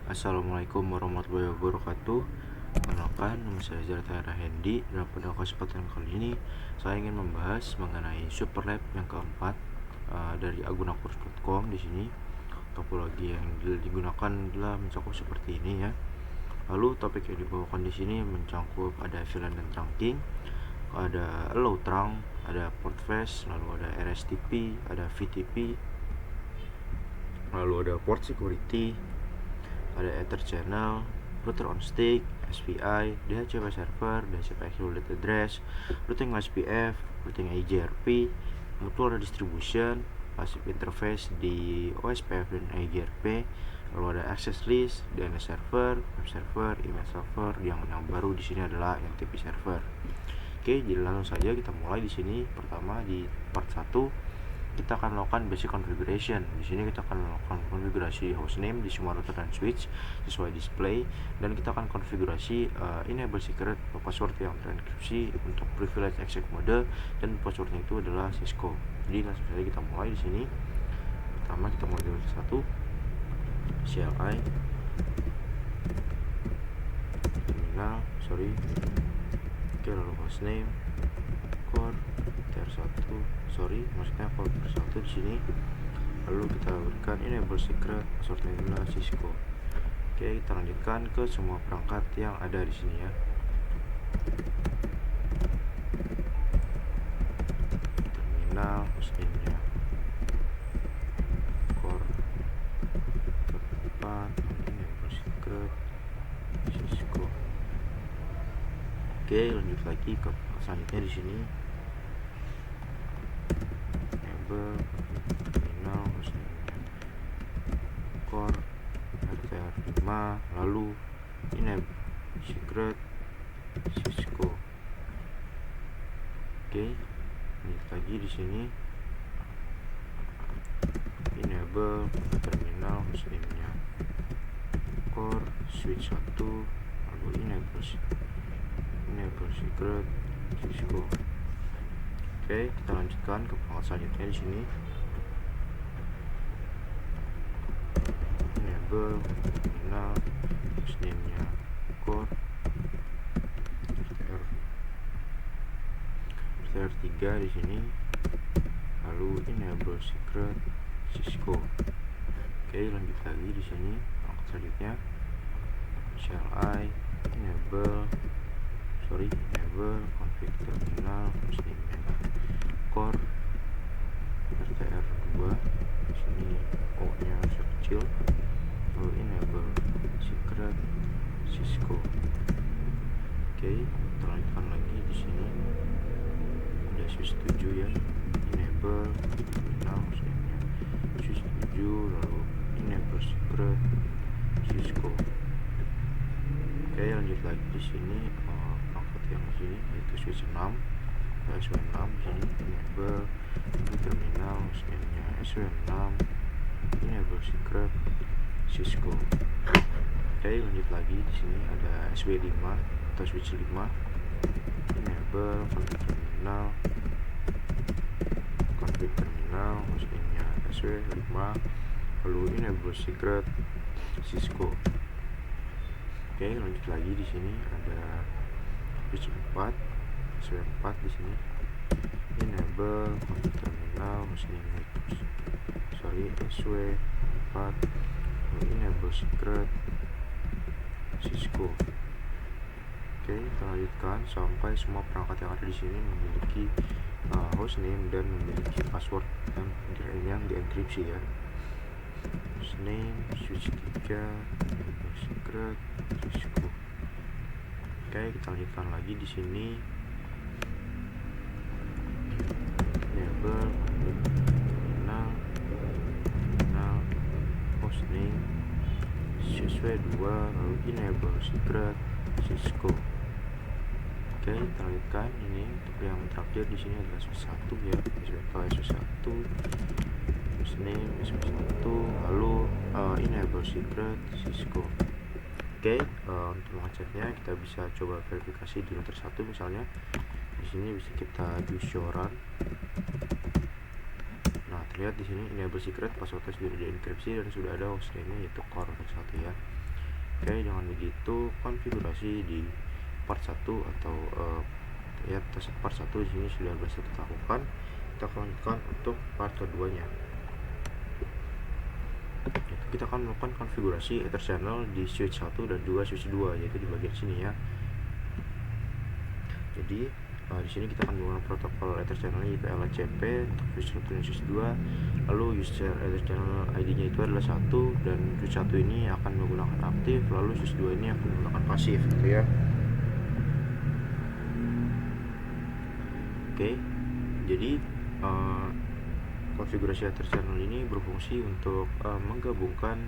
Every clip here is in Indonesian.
Assalamualaikum warahmatullahi wabarakatuh. Perkenalkan, nama saya Zara Hendi. Dan pada kesempatan kali ini saya ingin membahas mengenai Superlab yang keempat dari agunakurs.com. Di sini topologi yang digunakan adalah mencakup seperti ini ya. Lalu topik yang dibawakan di sini mencakup ada VLAN dan trunking, ada allow trunk, ada port flash, lalu ada RSTP, ada VTP, lalu ada port security, ada Ether channel, router on stick, SPI, DHCP server, DHCP extended address, routing SPF, routing IGRP, mutual distribution, passive interface di OSPF dan IGRP, lalu ada access list, DNS server, web server, email server, yang baru di sini adalah NTP server. Oke, jadi langsung saja kita mulai di sini. Pertama di part 1 kita akan melakukan basic configuration. Di sini kita akan melakukan konfigurasi hostname di semua router dan switch sesuai display, dan kita akan konfigurasi enable secret atau password yang terenkripsi untuk privilege exec mode, dan passwordnya itu adalah Cisco. Jadi langsung saja kita mulai di sini. Pertama kita mulai dari satu CLI terminal, oke, lalu hostname core maksudnya port 1 di sini. Lalu kita berikan enable secret, passwordnya adalah Cisco. Oke, kita lanjutkan ke semua perangkat yang ada di sini ya. Terminal, hostname-nya core 4, enable secret Cisco. Oke, lanjut lagi ke selanjutnya di sini. Terminal core RTR5, lalu enable secret Cisco. Oke, lanjut lagi di sini. Enable terminal hostname-nya core switch 1, lalu enable secret Cisco. Oke, kita lanjutkan ke perangkat selanjutnya di sini. Enable terminal hostname-nya core RTR3 di sini, lalu enable secret Cisco. Oke, lanjut lagi di sini perangkat selanjutnya. CLI enable config terminal hostname-nya core RTR2 di sini, O-nya kecil, lalu enable secret Cisco. Oke, kita lanjutkan lagi di sini. Ada switch 7 ya, enable terminal hostname-nya switch 7, lalu enable secret Cisco. Oke, lanjut lagi di sini perangkat yang di sini yaitu switch 6, SW6 di sini, enable terminal hostname-nya SW6, enable secret Cisco. Oke, lanjut lagi di sini ada SW5 atau switch 5, enable config terminal hostname-nya SW5, lalu enable secret Cisco. Oke, lanjut lagi di sini ada switch 4, SW4 di sini, enable config terminal hostname-nya SW4, lalu enable secret Cisco. Oke, kita lanjutkan sampai semua perangkat yang ada di sini memiliki hostname dan memiliki password yang dienkripsi ya. Hostname switch 3, enable secret Cisco. Oke, kita lanjutkan lagi di sini. Enable terminal hostname SW2, lalu enable secret Cisco. Oke, kita lanjutkan. Ini untuk yang terakhir di sini adalah SW1 ya, SW1 hostname SW1, lalu enable secret Cisco. Oke, untuk mengeceknya kita bisa coba verifikasi di router 1 misalnya. Di sini bisa kita do run. Nah, terlihat di sini enable secret, passwordnya sudah dienkripsi dan sudah ada hostname-nya yaitu core 1 ya. Oke, dengan begitu konfigurasi di part 1 atau ya tes part 1 di sini sudah berhasil kita lakukan. Kita akan lanjutkan untuk part keduanya. Kita akan melakukan konfigurasi Ether channel di switch 1 dan juga switch 2, yaitu di bagian sini ya. Jadi di sini kita akan menggunakan protokol Ether channel yaitu LHCP untuk switch 1 dan switch 2. Lalu user Ether channel ID-nya itu adalah 1, dan switch 1 ini akan menggunakan aktif, lalu switch 2 ini akan menggunakan pasif gitu ya. Oke, jadi konfigurasi Ether channel ini berfungsi untuk menggabungkan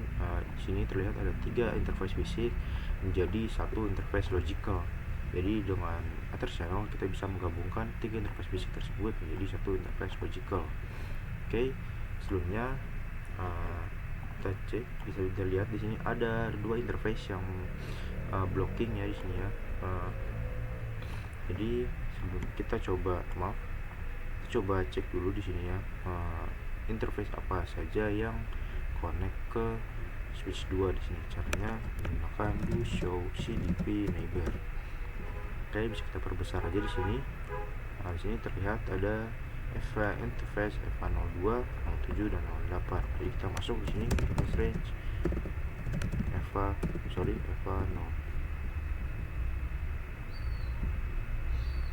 di sini terlihat ada 3 interface fisik menjadi 1 interface logical. Jadi dengan Ether channel kita bisa menggabungkan 3 interface fisik tersebut menjadi 1 interface logical. Oke, sebelumnya kita cek, bisa lihat di sini ada 2 interface yang blocking ya di sini ya. Jadi sebelum kita coba cek dulu di sini ya, interface apa saja yang connect ke switch 2 di sini. Caranya menggunakan do show CDP neighbor. Oke, bisa kita perbesar aja di sini. Di sini terlihat ada EVA interface EVA02, 07 dan 08. Jadi kita masuk di sini interface range EVA 0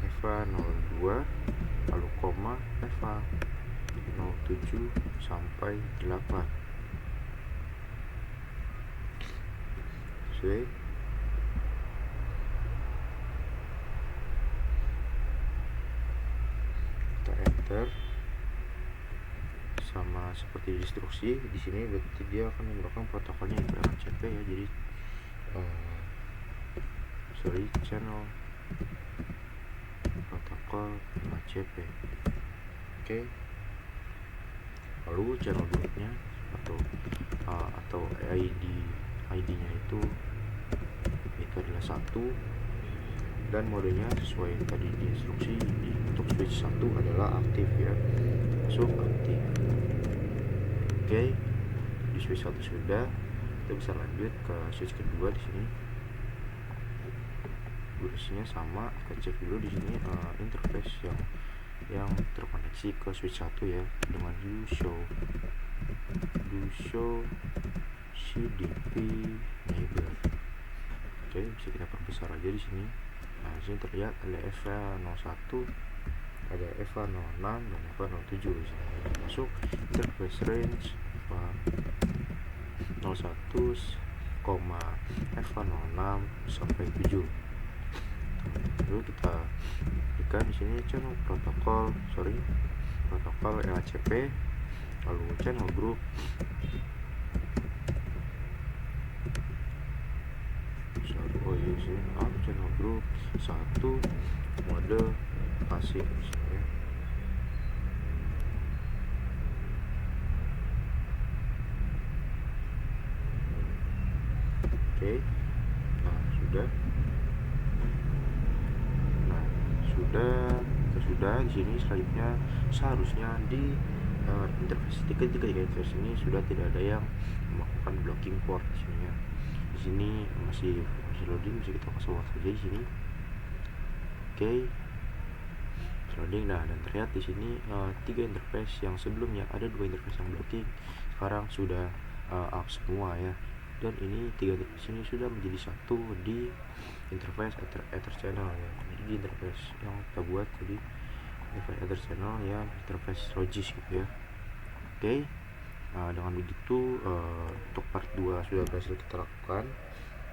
EVA 02 lalu koma EVA 07 sampai 8. Oke, kita enter sama seperti instruksi di sini. Berarti dia akan menggunakan protokolnya yang LHCP ya. Jadi channel protokol LHCP. Oke, lalu channel groupnya atau ID-nya itu adalah 1, dan modenya sesuai tadi di instruksi. Untuk switch 1 adalah aktif ya, masuk aktif. Oke, di switch 1 sudah, kita bisa lanjut ke switch kedua. Di sini durasinya sama, kita cek dulu di sini interface yang terkoneksi ke switch 1 ya, dengan do show CDP neighbor. Oke, bisa kita perbesar aja di sini. Di sini terlihat ada EVA 01, ada EVA 06 dan EVA 07 di sini. Masuk interface range EVA 01, EVA 06 sampai 7. Lalu kita berikan di sini channel protokol LHCP, lalu channel group, channel group 1 mode pasif ya. Oke, sudah di sini. Selanjutnya seharusnya di interface tiga interface ini sudah tidak ada yang melakukan blocking port di sini ya. Di sini masih loading, bisa kita keluar saja di sini. Oke, loading. Dan terlihat di sini 3 interface yang sebelumnya ada 2 interface yang blocking sekarang sudah up semua ya. Dan ini 3 interface ini sudah menjadi 1 di interface Ether channel ya. Jadi di interface yang kita buat jadi interface Ether channel ya, interface logis gitu ya. Oke, dengan begitu untuk part 2 sudah berhasil kita lakukan.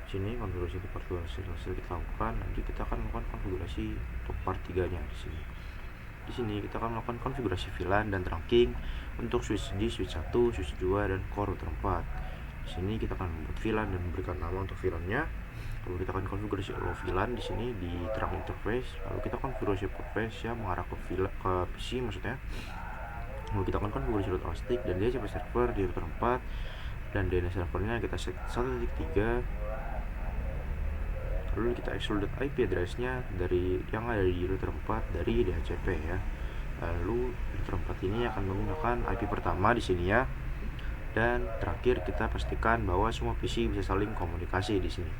Sini konfigurasi untuk part 2 berhasil kita lakukan. Nanti kita akan melakukan konfigurasi untuk part 3 nya di sini. Di sini kita akan melakukan konfigurasi VLAN dan trunking untuk switch 1, switch 2 dan core router 4. Di sini kita akan membuat VLAN dan memberikan nama untuk VLAN-nya. Lalu kita akan konfigurasi VLAN di sini di terang interface. Lalu kita konfigurasi interface yang mengarah ke PC maksudnya. Lalu kita akan konfigurasi root stick dan DHCP server di router 4, dan DNS servernya kita set 1.3. Lalu kita exclude IP address-nya dari yang ada di router 4 dari DHCP ya. Lalu router 4 ini akan menggunakan IP pertama di sini ya. Dan terakhir kita pastikan bahwa semua PC bisa saling komunikasi di sini.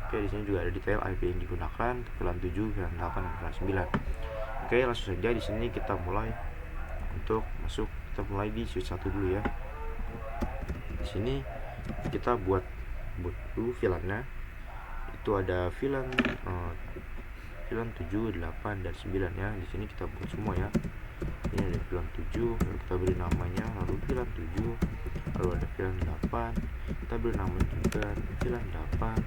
Oke, di sini juga ada detail IP yang digunakan, VLAN 7, VLAN 8, dan VLAN 9. Oke, langsung saja di sini kita mulai untuk masuk. Kita mulai di switch 1 dulu ya. Di sini kita buat dulu VLAN-nya. Itu ada VLAN 7, 8, dan 9 ya. Di sini kita buat semua ya. Ini ada VLAN 7, lalu kita beri namanya, lalu VLAN 7, lalu ada VLAN 8, kita beri nama juga VLAN 8,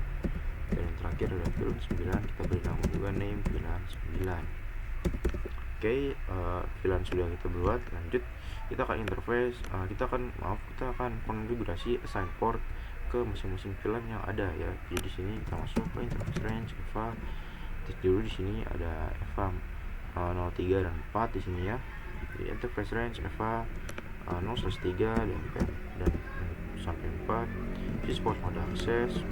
dan yang terakhir ada VLAN 9, kita beri nama juga name VLAN 9. Oke, VLAN sudah kita buat. Lanjut kita akan interface, kita akan konfigurasi assign port ke masing-masing VLAN yang ada ya. Jadi di sini kita masuk ke interface range EVA. Terus dulu di sini ada EVA 03 dan 4 di sini ya. Di interface range EVA 0/3 dan sampai 4. Switch port mode akses,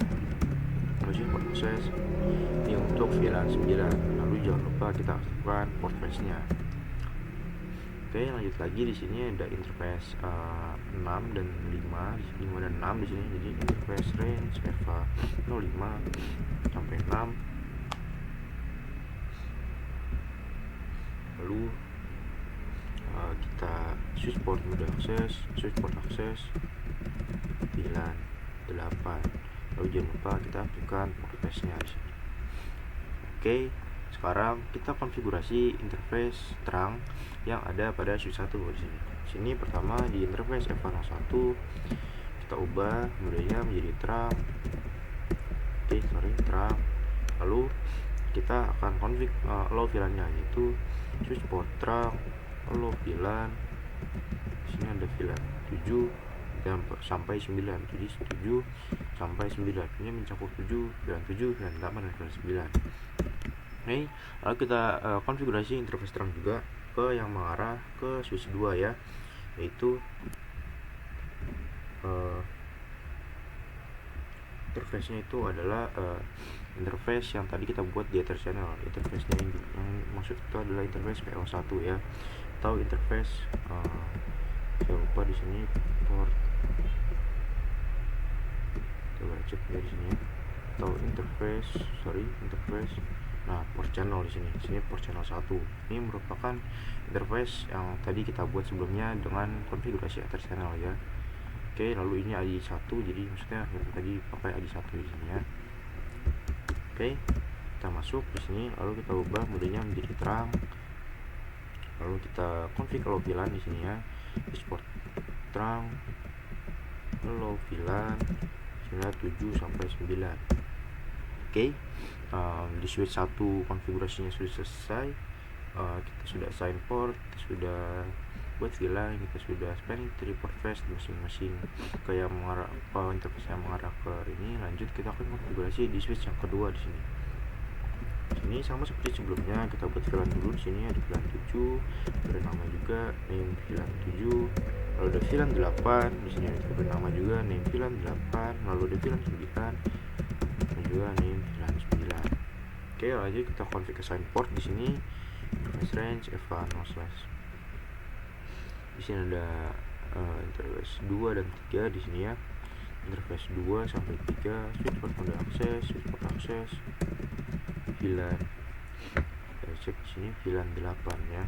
ini untuk VLAN 9. Lalu jangan lupa kita aktifkan port face-nya. Oke, lanjut lagi. Di sini ada interface 6 dan 5, 5 dan 6 di sini. Jadi interface range EVA 05 sampai 6. Lalu kita switch port mode akses, VLAN 8. Lalu jangan lupa kita aktifkan port face-nya di sini. Oke, sekarang kita konfigurasi interface terang yang ada pada switch 1 di sini. Sini pertama di interface EVA 01 kita ubah modenya menjadi terang. Terang. Lalu kita akan config allow VLAN-nya, yaitu switch port terang, allow VLAN. Di sini ada VLAN 7 dan sampai 9. Jadi 7 sampai 9. Ini mencakup 7, VLAN 7, VLAN 8, dan VLAN 9. Oke, lalu kita konfigurasi interface terang juga ke yang mengarah ke switch 2 ya, yaitu interface-nya itu adalah interface yang tadi kita buat di Ether channel. Interface-nya yang maksud itu adalah interface PO1 ya, atau interface saya lupa di sini port, coba cek dari sini ya, atau interface port channel di sini port channel 1. Ini merupakan interface yang tadi kita buat sebelumnya dengan konfigurasi Ether channel ya. Oke, lalu ini ID1, jadi maksudnya yang tadi pakai ID1 di sini ya. Oke, kita masuk di sini, lalu kita ubah modenya menjadi terang. Lalu kita config allow VLAN di sini ya. Export terang, allow VLAN 7 sampai 9. Oke, di switch 1 konfigurasinya sudah selesai. Kita sudah assign port, kita sudah buat VLAN, kita sudah spanning tree port face masing-masing ke yang mengarah interface yang mengarah ke ini. Lanjut kita akan konfigurasi di switch yang kedua di sini. Sini sama seperti sebelumnya, kita buat VLAN dulu. Di sini ada VLAN 7, bernama juga name VLAN 7, lalu ada VLAN 8, di sini ada bernama juga name VLAN 8, lalu ada VLAN 9 dan juga name VLAN 9. Oke, lanjut kita config assign port di sini. Interface range EVA 0/. Di sini ada interface 2 dan 3 di sini ya. Interface 2 sampai 3, switch port mode akses, VLAN. Kita cek di sini VLAN 8 ya.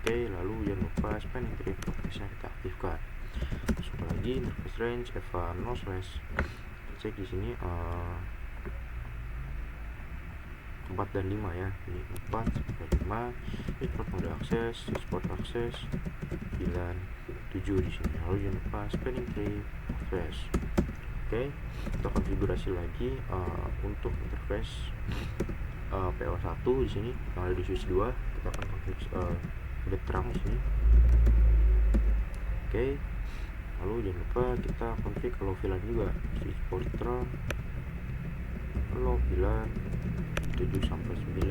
Oke, lalu jangan lupa spanning tree port face-nya kita aktifkan. Masuk lagi interface range EVA 0/. Kita cek di sini 4 dan 5 ya. Ini 4 sampai 5, switch port mode akses, switch port akses, VLAN 7 di sini. Lalu jangan lupa spanning tree face. Oke, kita konfigurasi lagi untuk interface PO1 di sini yang ada di switch 2. Kita akan konfigurasi udah terang di sini. Oke, lalu jangan lupa kita config allow VLAN juga, switch port terang, allow VLAN 7 sampai 9.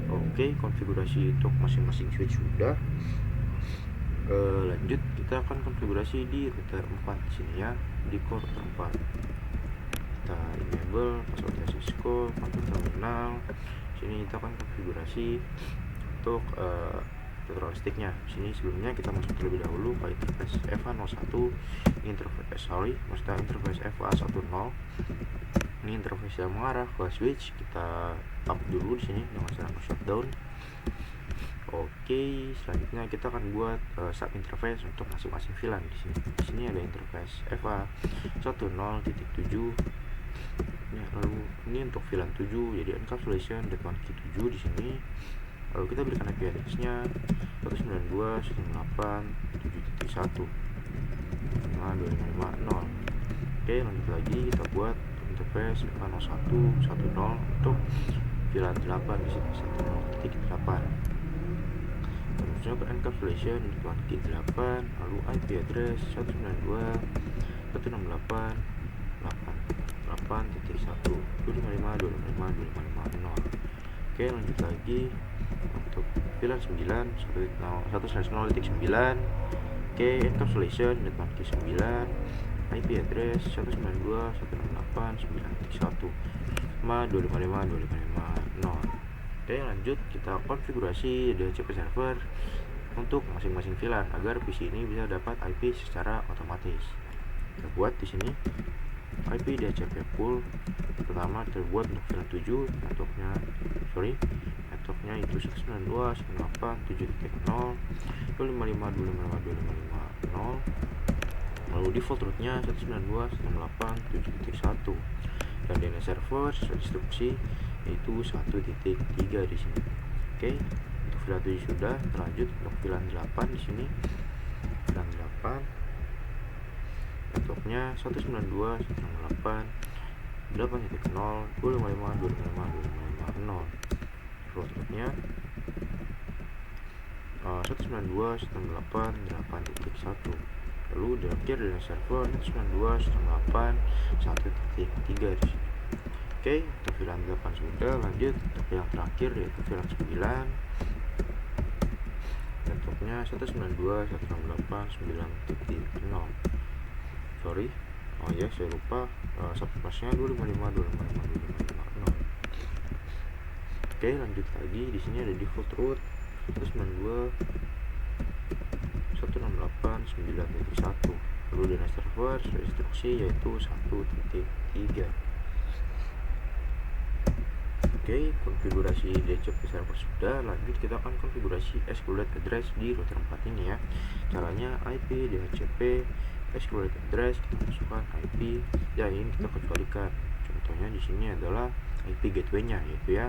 Oke, konfigurasi untuk masing-masing switch sudah. Lanjut kita akan konfigurasi di router 4 di sini ya, di core router 4. Kita enable password Cisco, konfig terminal. Sini kita akan konfigurasi untuk router on stick-nya. Di sini sebelumnya kita masuk terlebih dahulu ke interface FA01, interface FA10. Ini interface yang mengarah ke switch. Kita up dulu di sini dengan cara shutdown. Oke, selanjutnya kita akan buat sub interface untuk masing-masing VLAN di sini. Di sini ada interface FA10.7. Ya, lalu ini untuk VLAN 7, jadi encapsulation .1key 7 di sini. Lalu kita berikan IP address-nya 192.168.7.1 255.0. Oke, lanjut lagi kita buat interface FA01.10 untuk VLAN 8 di sini 10.8. Terusnya ke encapsulation .1key 8, lalu IP address 192.168.1.255.255.0. Oke, lanjut lagi untuk VLAN 9 1/0.9. Oke, encapsulation .1key 9, IP address 192.168.9.1.255.255.0. Oke, lanjut kita konfigurasi DHCP server untuk masing-masing VLAN agar PC ini bisa dapat IP secara otomatis. Kita buat di sini IP DHCP pool. Pertama kita buat untuk VLAN 7, networknya itu 192.168.7.0 255.255.255.0. Lalu default rootnya 192.168.7.1 dan DNS server sesuai instruksi yaitu 1.3 di sini. Oke, untuk VLAN 7 sudah. Lanjut untuk VLAN 8 di sini. VLAN 8 networknya 192.168.8.0 255.255.255.0. Default rootnya 192.168.8.1. Lalu terakhir DNS server 192.168.1.3 di sini. Oke, untuk VLAN 8 sudah. Lanjut untuk yang terakhir yaitu VLAN 9. Networknya 192.168.9.0. Saya lupa subnetnya 255.255.255.0. Oke, lanjut lagi. Di sini ada default root 192.168.9.1. Lalu DNS server sesuai instruksi yaitu 1.3. Oke, konfigurasi DHCP server sudah. Lanjut kita akan konfigurasi SQLite address di router 4 ini ya. Caranya IP DHCP SQLite address, kita masukkan IP yang ingin kita kecualikan. Contohnya di sini adalah IP gateway-nya yaitu ya.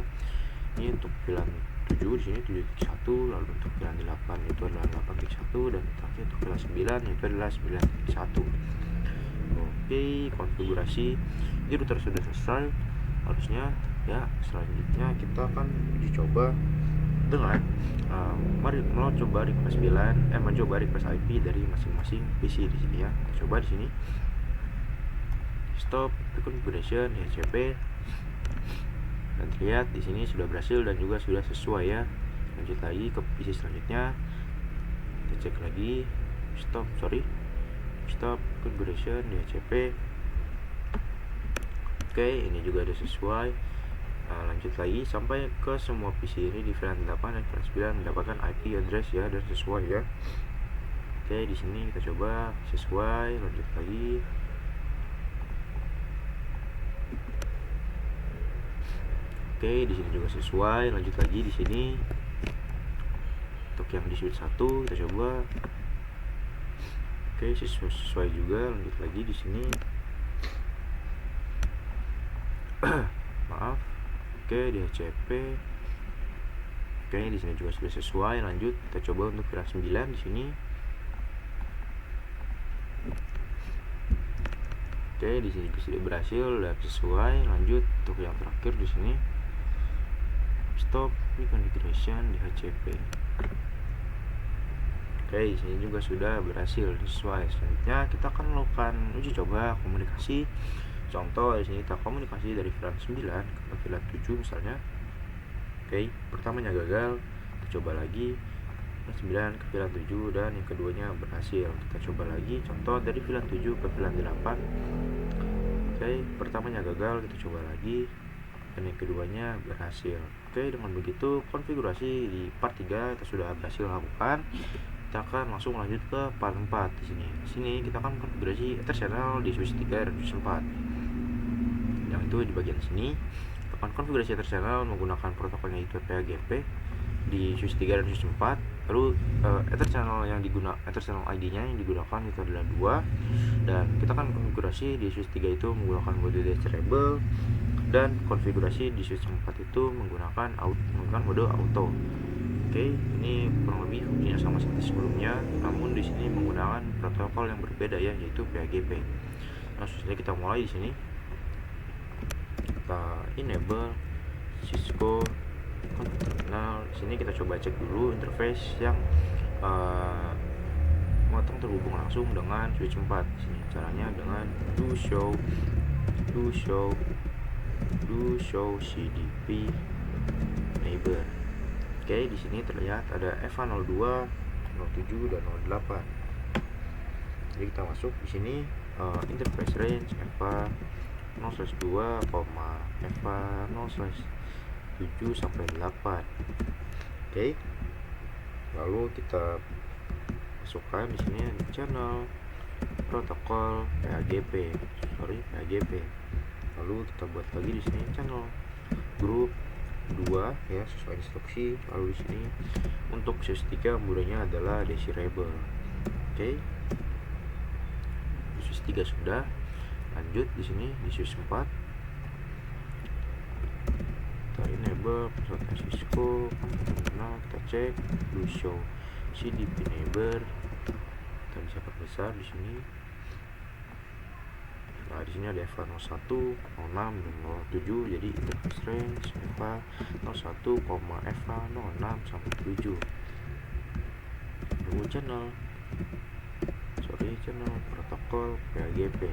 Ini untuk VLAN 7 di sini 7.1, lalu untuk VLAN 8 itu adalah 8.1 dan terakhir untuk VLAN 9 itu adalah 9.1. Oke, konfigurasi di router sudah selesai harusnya ya. Selanjutnya kita akan uji coba dengan mencoba request IP dari masing-masing PC di sini ya. Kita coba di sini stop configuration DHCP dan terlihat di sini sudah berhasil dan juga sudah sesuai ya. Lanjut lagi ke PC selanjutnya, kita cek lagi stop configuration DHCP. Oke, ini juga sudah sesuai. Lanjut lagi sampai ke semua PC ini di VLAN 8 dan VLAN 9 mendapatkan IP address ya dan sesuai ya. Oke, di sini kita coba sesuai. Lanjut lagi. Oke, di sini juga sesuai. Lanjut lagi di sini. Untuk yang di switch 1 kita coba. Oke, sesuai juga. Lanjut lagi di sini. Maaf. Oke, DHCP. Oke, di sini juga sudah sesuai. Lanjut kita coba untuk VLAN 9 di sini. Oke, di sini sudah berhasil dan sesuai. Lanjut untuk yang terakhir di sini. Stop reconfiguration DHCP. Oke, di sini juga sudah berhasil sesuai. Selanjutnya kita akan melakukan uji coba komunikasi. Contoh di sini kita komunikasi dari VLAN 9 ke VLAN 7 misalnya. Oke, pertamanya gagal, kita coba lagi VLAN 9 ke VLAN 7 dan yang keduanya berhasil. Kita coba lagi contoh dari VLAN 7 ke VLAN 8. Oke, pertamanya gagal, kita coba lagi. dan yang keduanya berhasil. Oke, dengan begitu konfigurasi di part 3 kita sudah berhasil lakukan. Kita akan langsung lanjut ke part 4 di sini. Di sini kita akan konfigurasi Ether channel di switch 3 dan switch 4. Yang itu di bagian sini. Kita akan konfigurasi Ether channel menggunakan protokolnya itu PAGP di switch 3 dan switch 4. Lalu Ether channel ID-nya yang digunakan itu adalah 2, dan kita akan konfigurasi di switch 3 itu menggunakan mode desirable, dan konfigurasi di switch 4 itu menggunakan mode auto. Oke, ini kurang lebih fungsinya sama seperti sebelumnya, namun di sini menggunakan protokol yang berbeda ya, yaitu PAGP. Nah, kita mulai di sini. Kita enable Cisco terminal. Di sini kita coba cek dulu interface yang terhubung langsung dengan switch 4. Di sini caranya dengan do show CDP neighbor. Oke, di sini terlihat ada EVA02, 07 dan 08. Jadi kita masuk di sini interface range EVA 0/2, EVA 0/7 sampai 8. Oke. Lalu kita masukkan di sini channel protokol PAGP. Lalu kita buat lagi di sini channel group 2 ya, sesuai instruksi. Lalu di sini untuk switch 3 modenya adalah desirable. Oke. Di switch 3 sudah. Lanjut di sini di switch 4. Kita enable peserta Cisco terminal, kita cek do show CDP neighbor. Kita bisa perbesar di sini. Nah, di sini ada EVA 01, 06 dan 07. Jadi interface range EVA 01, EVA 06 sampai 7. Lalu channel protokol PAGP.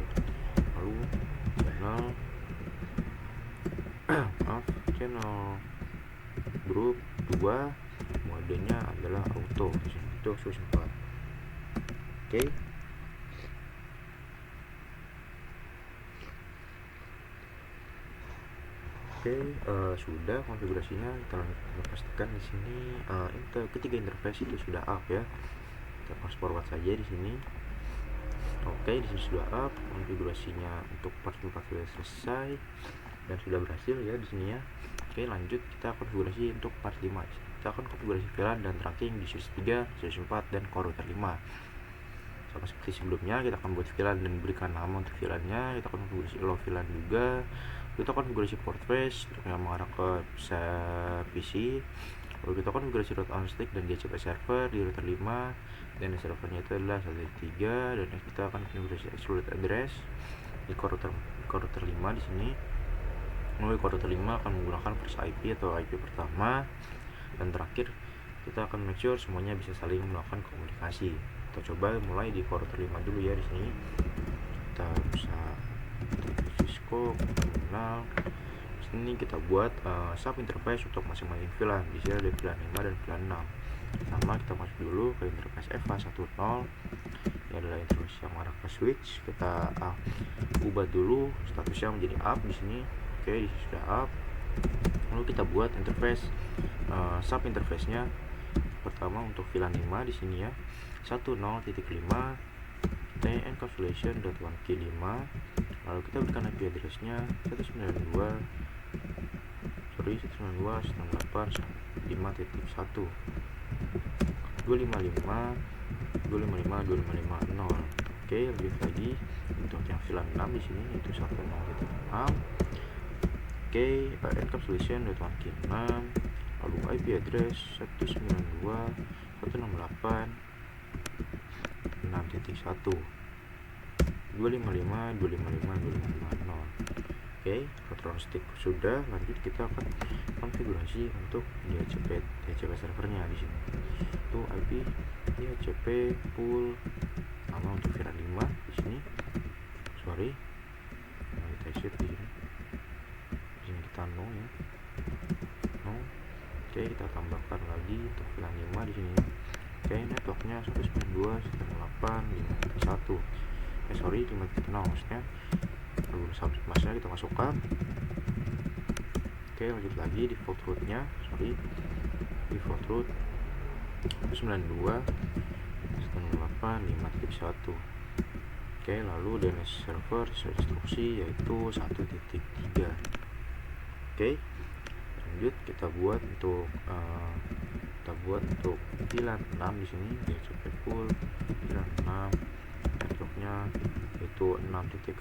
Lalu channel group 2, modenya adalah auto. Itu switch 4. Oke. Sudah konfigurasinya. Kita pastikan di sini ketiga interface itu sudah up ya. Kita fast forward saja di sini. Oke, di sini sudah up. Konfigurasinya untuk part 4 sudah selesai dan sudah berhasil ya di sini ya. Oke, lanjut kita konfigurasi untuk part 5. Kita akan konfigurasi VLAN dan tracking di switch 3, switch 4 dan core router 5. Sama seperti sebelumnya, kita akan buat VLAN dan berikan nama untuk VLAN-nya. Kita akan konfigurasi allow VLAN juga. Kita konfigurasi port face yang mengarah ke PC. Lalu kita konfigurasi route on stick dan DHCP server di router 5, dan servernya itu adalah 1.3, dan kita akan konfigurasi excluded address di core router 5 di sini. Melalui core router 5 akan menggunakan first IP atau IP pertama, dan terakhir kita akan make sure semuanya bisa saling melakukan komunikasi. Kita coba mulai di core router 5 dulu ya di sini. Kita bisa Cisco terminal. Di sini kita buat sub interface untuk masing-masing VLAN. Di sini ada VLAN 5 dan VLAN 6. Pertama kita masuk dulu ke interface EVA 10. Ini adalah interface yang mengarah ke switch. Kita ubah dulu statusnya menjadi up di sini. Oke, di sini sudah up. Lalu kita buat interface sub interface-nya. Pertama untuk VLAN 5 di sini ya. 10.5 encapsulation.1K5. Lalu kita berikan IP address-nya 192.168.5.1 255.255.255.0. Oke, lebih lagi untuk yang VLAN 6 di sini itu 10.6. Oke, encapsulation.1K6. Lalu IP address 192.168.6.1 255.255.255.0. Oke, router on stick sudah. Lanjut kita akan konfigurasi untuk DHCP servernya di sini. Itu IP DHCP pool nama untuk VLAN 5 di sini. Nah, kita set di sini. Di sini kita no ya. No. Oke, kita tambahkan lagi untuk VLAN 5 di sini. Oke, networknya 192.168.5.1. 5.0 maksudnya. Lalu submasnya kita masukkan. Oke, lanjut lagi default rootnya, default root 92.168.5.1. Oke, lalu DNS server sesuai instruksi yaitu 1.3. Oke, lanjut kita buat untuk VLAN 6 di sini, DHCP full VLAN 6, networknya yaitu 6.0,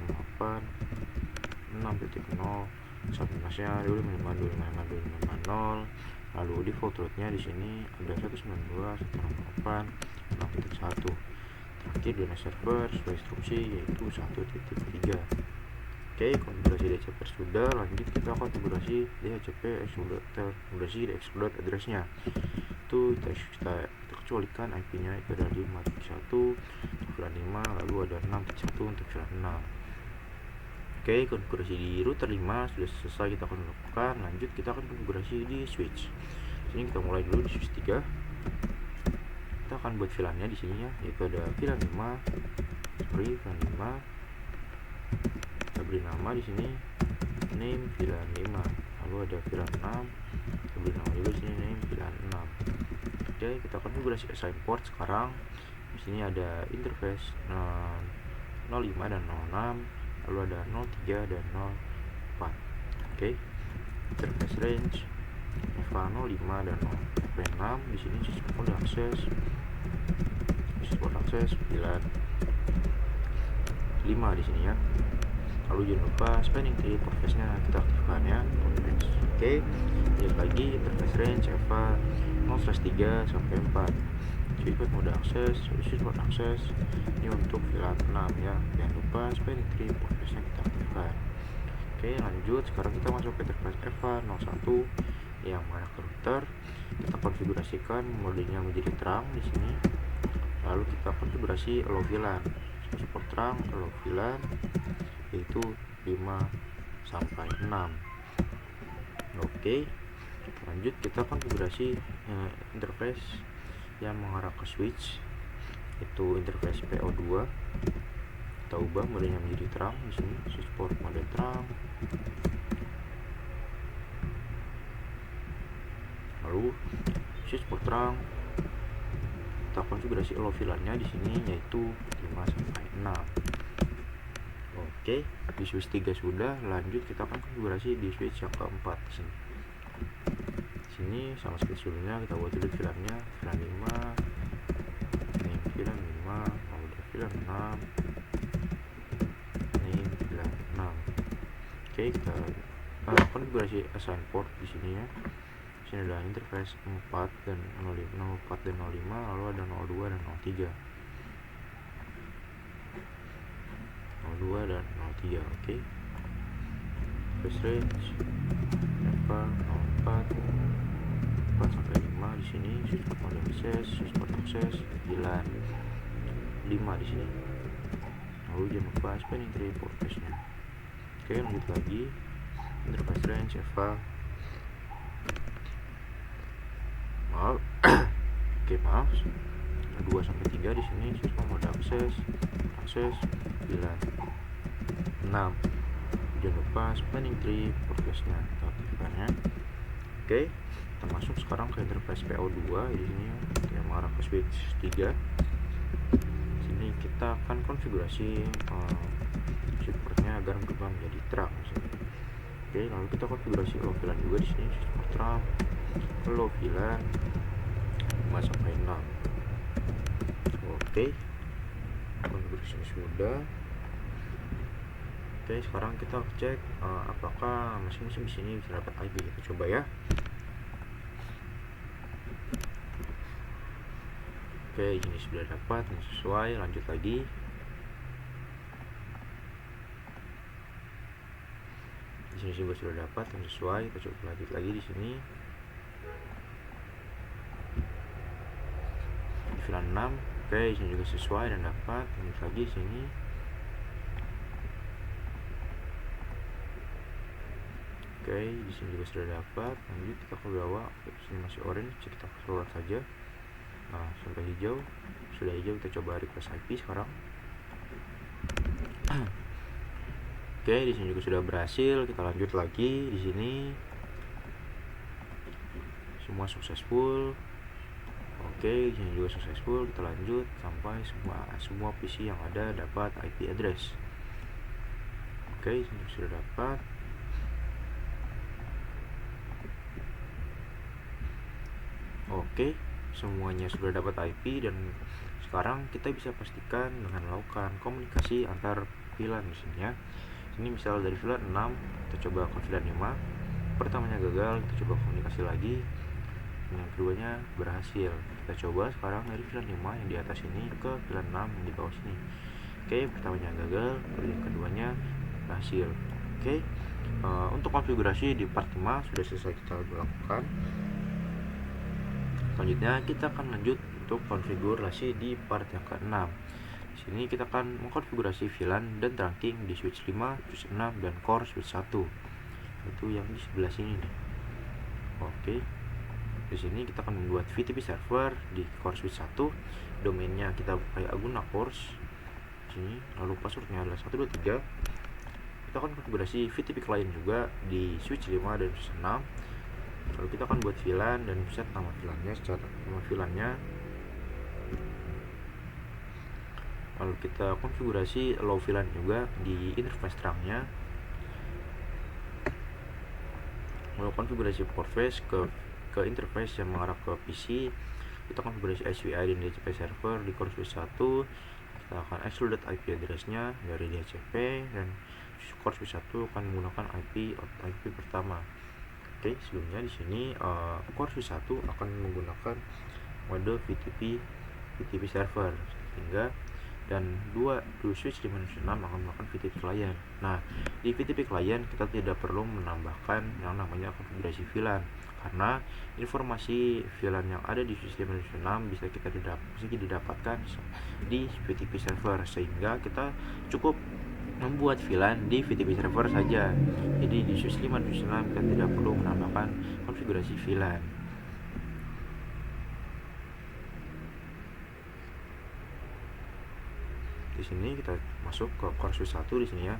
68, 6.0, subnetnya 255.255.255.0. Lalu default rootnya di sini ada 192.168.6.1. Terakhir DNS server sesuai instruksi yaitu 1.3. Oke, konfigurasi DHCP sudah. Lanjut kita konfigurasi DHCP konfigurasi di exploit addressnya. Itu kita kecualikan IP-nya itu ada 5.1 untuk VLAN 5, lalu ada 6.1 untuk VLAN 6. Oke, konfigurasi di router 5 sudah selesai kita akan lakukan. Lanjut kita akan konfigurasi di switch. Sini kita mulai dulu di switch 3. Kita akan buat VLAN-nya di sini ya, yaitu ada VLAN 5. VLAN 5. Kita beri nama di sini name VLAN 5. Lalu ada VLAN 6. Kita beri nama juga di sini name VLAN 6. Oke, kita konfigurasi assign port sekarang. Di sini ada interface 05 dan 06. Lalu ada 03 dan 04. Oke, interface range EVA 05 dan 06. Di sini sistem mode akses VLAN 5 di sini ya. Lalu jangan lupa spanning tree portface-nya kita aktifkan ya. Oke, lihat lagi interface range EVA 0/3 sampai 4. Switchport mode akses, switchport akses ini untuk VLAN 6 ya. Jangan lupa spanning tree portface-nya kita aktifkan. Oke, lanjut sekarang kita masuk ke interface EVA 01 yang mengarah ke router. Kita konfigurasikan modenya menjadi terang di sini. Lalu kita konfigurasi allow VLAN, support terang allow VLAN yaitu 5 sampai 6. Oke, lanjut kita konfigurasi interface yang mengarah ke switch, itu interface PO2. Kita ubah modenya menjadi terang di sini, switch port mode terang. Lalu switch port terang kita konfigurasi allow VLAN-nya di sini yaitu 5 sampai 6. Oke, di switch 3 sudah. Lanjut kita akan konfigurasi di switch yang keempat di sini. Sini sama seperti sebelumnya, kita buat dulu VLAN-nya, VLAN 5, name VLAN 5, lalu ada VLAN 6, name VLAN 6. Oke, kita konfigurasi assign port di sini ya. Di sini ada interface 4 dan 05, lalu ada 02 dan 03. 02 dan 03. Oke, interface range EVA 04 sampai 5 di sini, switchport mode akses VLAN 5 di sini. Lalu jangan lupa spanning tree portface-nya. Oke, lanjut lagi interface range EVA maaf 2 sampai 3 di sini, switchport mode akses VLAN 6. Jangan lupa spanning tree portface-nya kita aktifkan ya. Oke, kita masuk sekarang ke interface PO2 di sini yang mengarah ke switch 3. Sini kita akan konfigurasi switchportnya agar berubah menjadi terang di sini. Oke, lalu kita konfigurasi allow VLAN juga di sini, switchport terang, allow VLAN 5 sampai 6. Oke, konfigurasinya sudah. Oke, sekarang kita cek apakah masing-masing di sini bisa dapat IP. Kita coba ya. Oke, ini sudah dapat, ini sesuai. Lanjut lagi. Di sini juga sudah dapat dan sesuai. Kita coba lanjut lagi di sini. Di VLAN 6. Oke, di sini juga sesuai dan dapat. Lanjut lagi di sini. Oke, di sini juga sudah dapat. Lanjut kita ke bawah. Di sini masih orange, kita keluar saja. Nah, sampai hijau. Sudah hijau, kita coba request IP sekarang. Oke, di sini juga sudah berhasil. Kita lanjut lagi di sini. Semua successful. Oke, di sini juga successful. Kita lanjut sampai semua PC yang ada dapat IP address. Oke, di sini sudah dapat. Oke, semuanya sudah dapat IP, dan sekarang kita bisa pastikan dengan melakukan komunikasi antar VLAN di sini ya. Ini misal dari VLAN 6 kita coba ke VLAN 5. Pertamanya gagal, kita coba komunikasi lagi. Yang keduanya berhasil. Kita coba sekarang dari VLAN 5 yang di atas ini ke VLAN 6 yang di bawah sini. Oke, pertamanya gagal, yang keduanya berhasil. Oke, untuk konfigurasi di part 5 sudah selesai kita lakukan. Selanjutnya kita akan lanjut untuk konfigurasi di part yang ke-6. Di sini kita akan mengkonfigurasi VLAN dan trunking di switch 5, switch 6, dan core switch 1. Itu yang di sebelah sini nih. Oke. Di sini kita akan membuat VTP server di core switch 1. Domainnya kita pakai Aguna Cores. Sini, lalu passwordnya adalah 123. Kita akan konfigurasi VTP client juga di switch 5 dan switch 6. Lalu kita akan buat VLAN dan set nama VLAN-nya secara nama VLAN-nya. Lalu kita konfigurasi allow VLAN juga di interface terangnya. Lalu konfigurasi port face ke interface yang mengarah ke PC. Kita konfigurasi SPI dan DHCP server di core switch 1. Kita akan exclude IP address-nya dari DHCP, dan core switch 1 akan menggunakan IP pertama. Oke, sebelumnya di sini core switch 1 akan menggunakan mode VTP server, sehingga dan dua switch 5 dan 6 akan melakukan VTP client. Nah, di VTP client kita tidak perlu menambahkan yang namanya konfigurasi VLAN, karena informasi VLAN yang ada di switch 5 dan 6 bisa didapatkan di VTP server, sehingga kita cukup membuat VLAN di VTP server saja. Jadi di switch 5 dan switch 6 kita tidak perlu menambahkan konfigurasi VLAN. Di sini kita masuk ke core switch 1 di sini ya.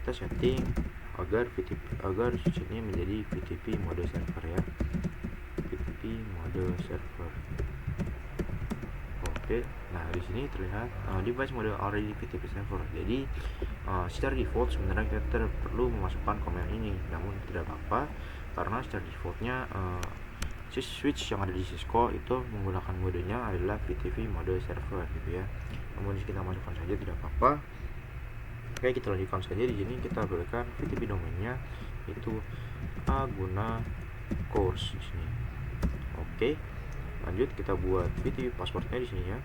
Kita setting agar switch ini menjadi VTP mode server ya. VTP mode server. Oke, nah di sini terlihat device mode already VTP server. Jadi secara default sebenarnya kita perlu memasukkan komen ini, namun tidak apa-apa karena secara defaultnya switch yang ada di Cisco itu menggunakan modenya adalah VTP mode server gitu ya. Namun kita masukkan saja tidak apa-apa. Oke, kita lanjutkan saja. Di sini kita berikan VTP domainnya itu Aguna Cores di sini. Oke. Lanjut kita buat VTP passwordnya di sini ya.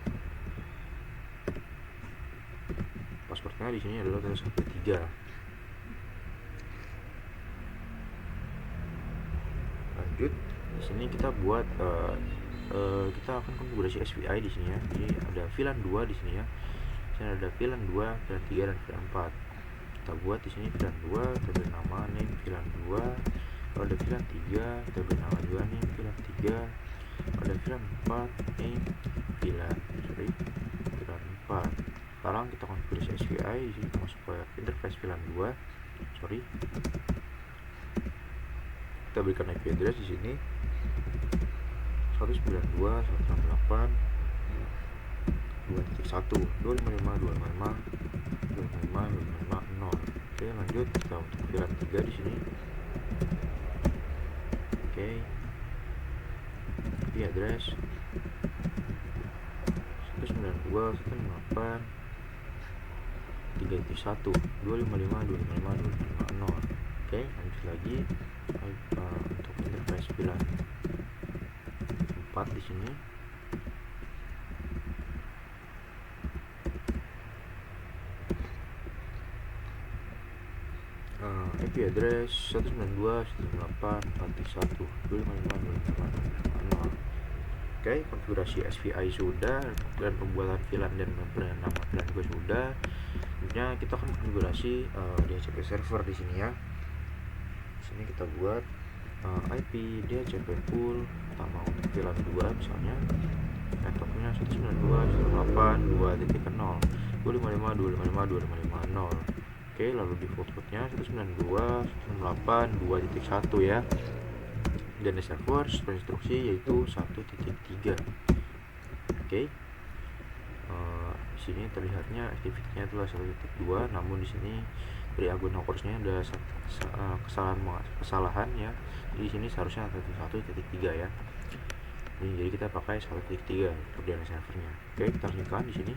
Passwordnya di sini adalah 123. Lanjut di sini kita buat kita akan konfigurasi SPI di sini ya. Jadi ada VLAN 2 di sini ya. Di sini ada VLAN 2, VLAN 3, dan VLAN 4. Kita buat di sini VLAN 2, kita beri nama name VLAN 2. Kalau ada VLAN 3, kita beri nama juga nih VLAN 3. Ada VLAN 4 name VLAN 4. Sekarang kita konfigurasi SPI. Di sini kita masuk ke interface VLAN 2. Kita berikan IP address di sini 192.168.2.1 255.255.255.0. Oke, lanjut kita untuk VLAN 3 di sini. Oke, IP address 192.168.3.1 255.255.255.0. Oke, lanjut lagi untuk interface VLAN 4 di sini. IP address 192.168.4.1 255.255.0. Oke, konfigurasi SPI sudah, dan pembuatan VLAN dan nama VLAN juga sudah. Selanjutnya kita akan konfigurasi DHCP server di sini ya. Di sini kita buat IP DHCP pool pertama untuk VLAN 2 misalnya. Networknya 192.168.2.0. 255.255.255.255.0. Oke, lalu default port-nya 192.168.2.1 ya. Dan server sesuai instruksi yaitu 1.3. Oke. Di sini terlihatnya aktivitasnya adalah 1.2, namun di sini dari akun hackersnya ada kesalahan ya. Jadi di sini seharusnya 1.3 ya. Ini jadi kita pakai 1.3 untuk DNS servernya. Oke, kita runkan di sini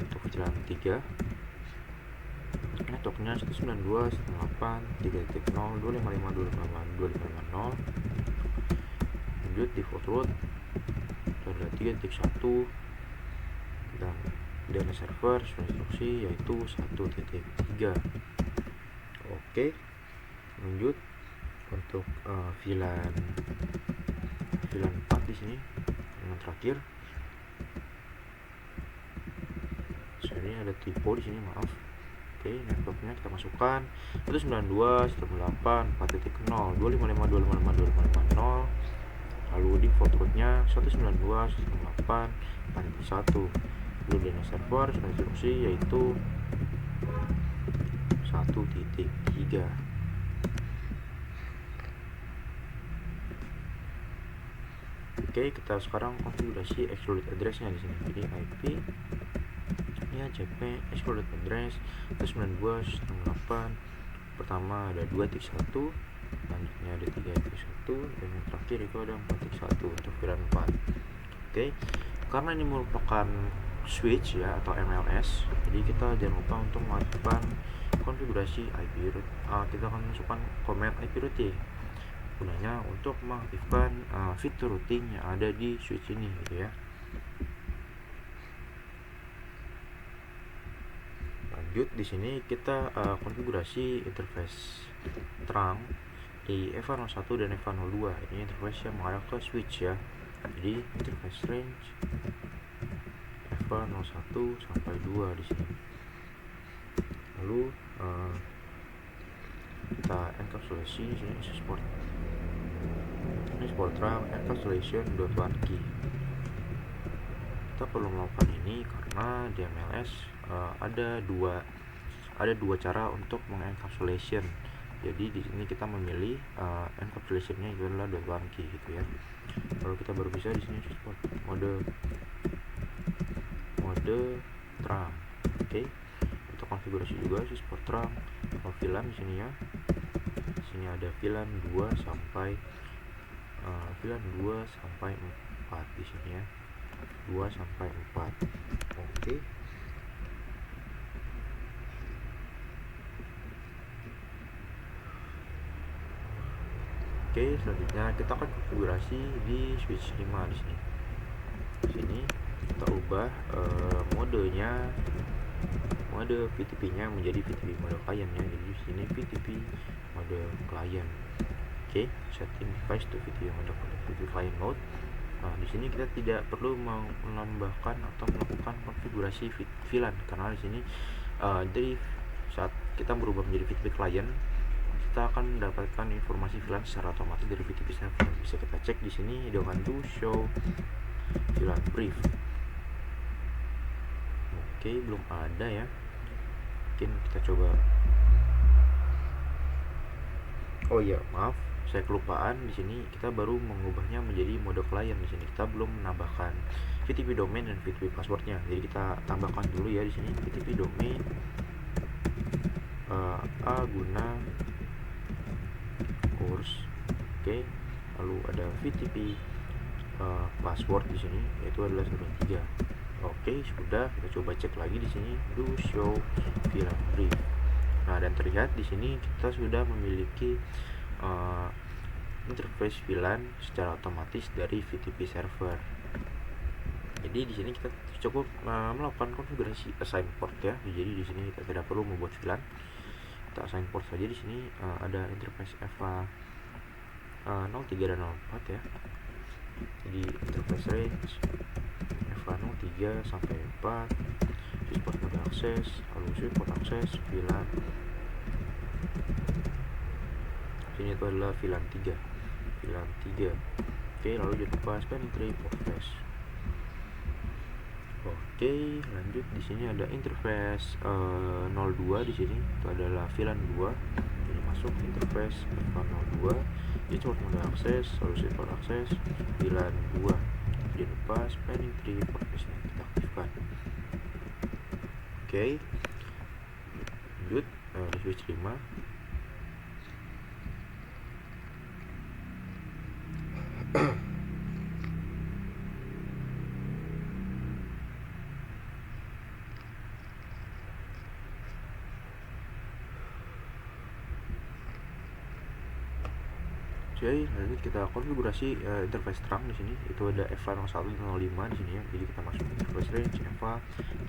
untuk VLAN 3. Networknya 192.168.3.0.255.255.255.0. Lanjut default root adalah 3.1 dan DNS server sesuai instruksi yaitu 1.3. Oke, lanjut untuk VLAN 4 di sini yang terakhir. Ini ada typo di sini, maaf. Oke, networknya kita masukkan 192.168.4.0.255.255.255.0. Lalu default rootnya 192.168.4.1. Lalu DNS server sudah instruksi yaitu 1.3. Oke, kita sekarang konfigurasi excluded address-nya di sini. Jadi IP ya CP excluded address 192.168. Pertama ada 2.1, selanjutnya ada 3.1, dan yang terakhir itu ada 4.1 untuk VLAN 4. Oke, karena ini merupakan switch ya atau MLS, jadi kita jangan lupa untuk melakukan konfigurasi IP route. Kita akan masukkan command IP routing gunanya untuk mengaktifkan fitur routing yang ada di switch ini gitu ya. Lanjut di sini kita konfigurasi interface terang di EVA01 dan EVA02. Ini interface yang mengarah ke switch ya. Jadi interface range EVA01 sampai 2 di sini. Lalu kita encapsulasi di sini support. Ini support terang encapsulation.1 key. Kita perlu melakukan ini karena di MLS ada dua cara untuk mengencapsulation. Jadi di sini kita memilih encapsulationnya itu adalah .1 key gitu ya. Lalu kita baru bisa di sini support mode terang. Oke. Untuk konfigurasi juga support terang VLAN di sini ya. Di sini ada VLAN 2 sampai 4 di sini ya. 2 sampai 4. Oke. Oke, selanjutnya kita akan konfigurasi di switch 5 di sini. Di sini kita ubah mode VTP-nya menjadi VTP mode client ya. Jadi di sini VTP mode client. Oke, setting device to VTP mode client mode. Nah, di sini kita tidak perlu menambahkan atau melakukan konfigurasi VLAN karena di sini dari saat kita berubah menjadi VTP client, kita akan mendapatkan informasi VLAN secara otomatis dari VTP server. Bisa kita cek di sini dengan do show VLAN brief. Oke, belum ada ya. Mungkin kita coba. Oh iya, maaf, saya kelupaan. Di sini kita baru mengubahnya menjadi mode client. Di sini kita belum menambahkan VTP domain dan VTP passwordnya. Jadi kita tambahkan dulu ya di sini VTP domain A guna course. Oke, lalu ada VTP password di sini yaitu adalah 1.3. Oke, sudah. Kita coba cek lagi di sini do show VLAN brief. Nah, dan terlihat di sini kita sudah memiliki interface VLAN secara otomatis dari VTP server. Jadi di sini kita cukup melakukan konfigurasi assign port ya. Jadi di sini kita tidak perlu membuat VLAN. Kita assign port saja. Di sini ada interface EVA 03 dan 04 ya. Jadi interface range EVA 03 sampai 4, support mode akses, lalu support akses VLAN. Ini itu adalah VLAN 3. Oke, lalu jangan lupa spanning tree for flash. Oke, lanjut. Di sini ada interface 02 di sini. Itu adalah VLAN 2. Jadi masuk interface VLAN 02. Ini port mode akses, solusi port akses VLAN 2. Jangan lupa spanning tree port ini kita aktifkan. Oke. Lanjut di switch 5. Oke, lanjut kita konfigurasi interface terang di sini. Itu ada EVA 01 dan 05 di sini ya. Jadi kita masuk interface range EVA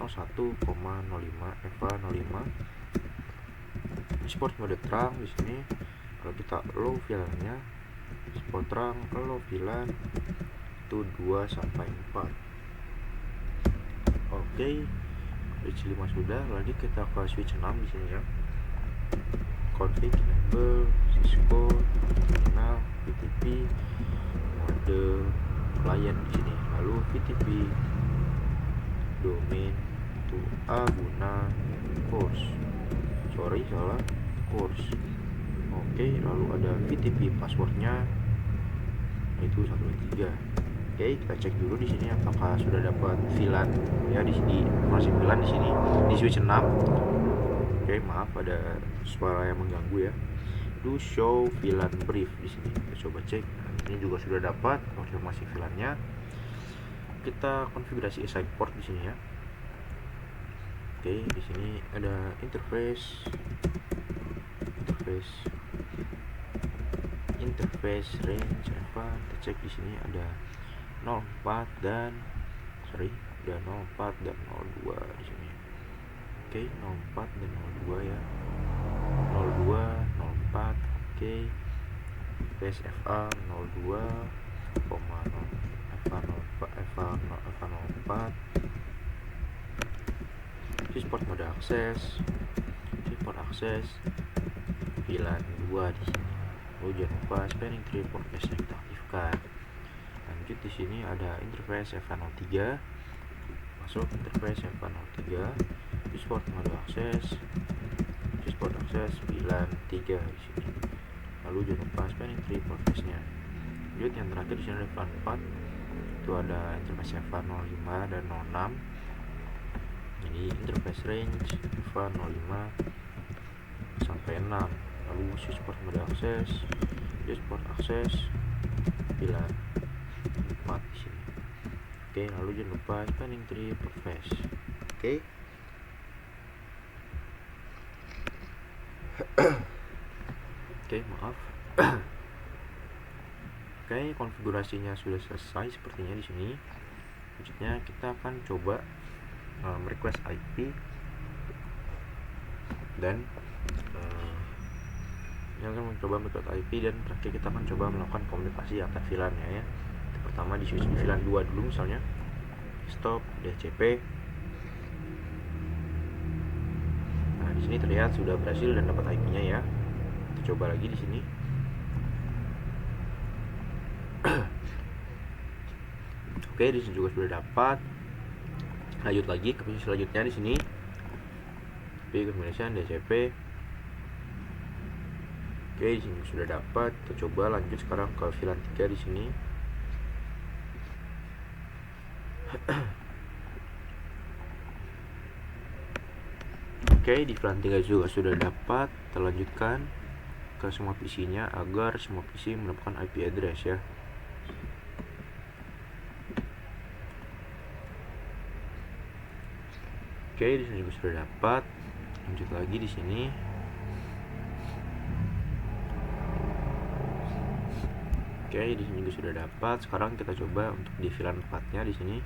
01,05 EVA 05. Support mode terang di sini. Kalau kita low VLAN-nya, support terang low VLAN itu 2 sampai 4. Oke, switch 5 sudah. Lanjut kita ke switch 6 di sini ya. Config enable Cisco terminal VTP mode client di sini, lalu VTP domain itu guna course, salah course. Oke, lalu ada VTP passwordnya itu 123. Oke, kita cek dulu di sini apakah sudah dapat VLAN ya. Di sini masih VLAN di sini di switch 6. Oke, maaf ada suara yang mengganggu ya. Do show VLAN brief di sini. Kita coba cek. Nah, ini juga sudah dapat konfirmasi VLAN-nya. Kita konfigurasi assign port di sini ya. Oke, di sini ada interface range apa? Kita cek di sini ada 04 dan ada 04 dan 02 di sini. Oke, 04 dan 02 ya. 02, 04. Oke. PSFA 02, FA 04. Support mode akses, VLAN 2 di sini. Oh, jangan lupa spanning tree port cache yang kita aktifkan. Lanjut di sini ada interface FA 03. Masuk interface FA 03. Support mode akses, VLAN 3 di sini. Lalu jangan lupa spanning tree port cache-nya. Lanjut yang terakhir di sini ada VLAN 4. Itu ada interface FA 05 dan 06. Jadi interface range FA 05 sampai 6. Lalu support mode akses, VLAN 4 di sini. Oke, lalu jangan lupa spanning tree port cache. Oke. Oke, maaf. Oke, konfigurasinya sudah selesai sepertinya di sini. Selanjutnya kita akan coba request IP dan yang akan mencoba request IP, dan terakhir kita akan coba melakukan komunikasi antar VLAN-nya ya. Pertama di switch VLAN 2 dulu misalnya. Stop DHCP. Nah, di sini terlihat sudah berhasil dan dapat IP-nya ya. Kita coba lagi di sini. Oke, di sini juga sudah dapat. Lanjut lagi ke posisi selanjutnya di sini. Combination DHCP. Oke, di sini sudah dapat. Kita coba lanjut sekarang ke VLAN 3 di sini. Oke, di VLAN 3 juga sudah dapat. Kita lanjutkan ke semua PC-nya agar semua PC mendapatkan IP address ya. Oke, di sini juga sudah dapat. Lanjut lagi di sini. Oke, di sini juga sudah dapat. Sekarang kita coba untuk di VLAN 4-nya di sini.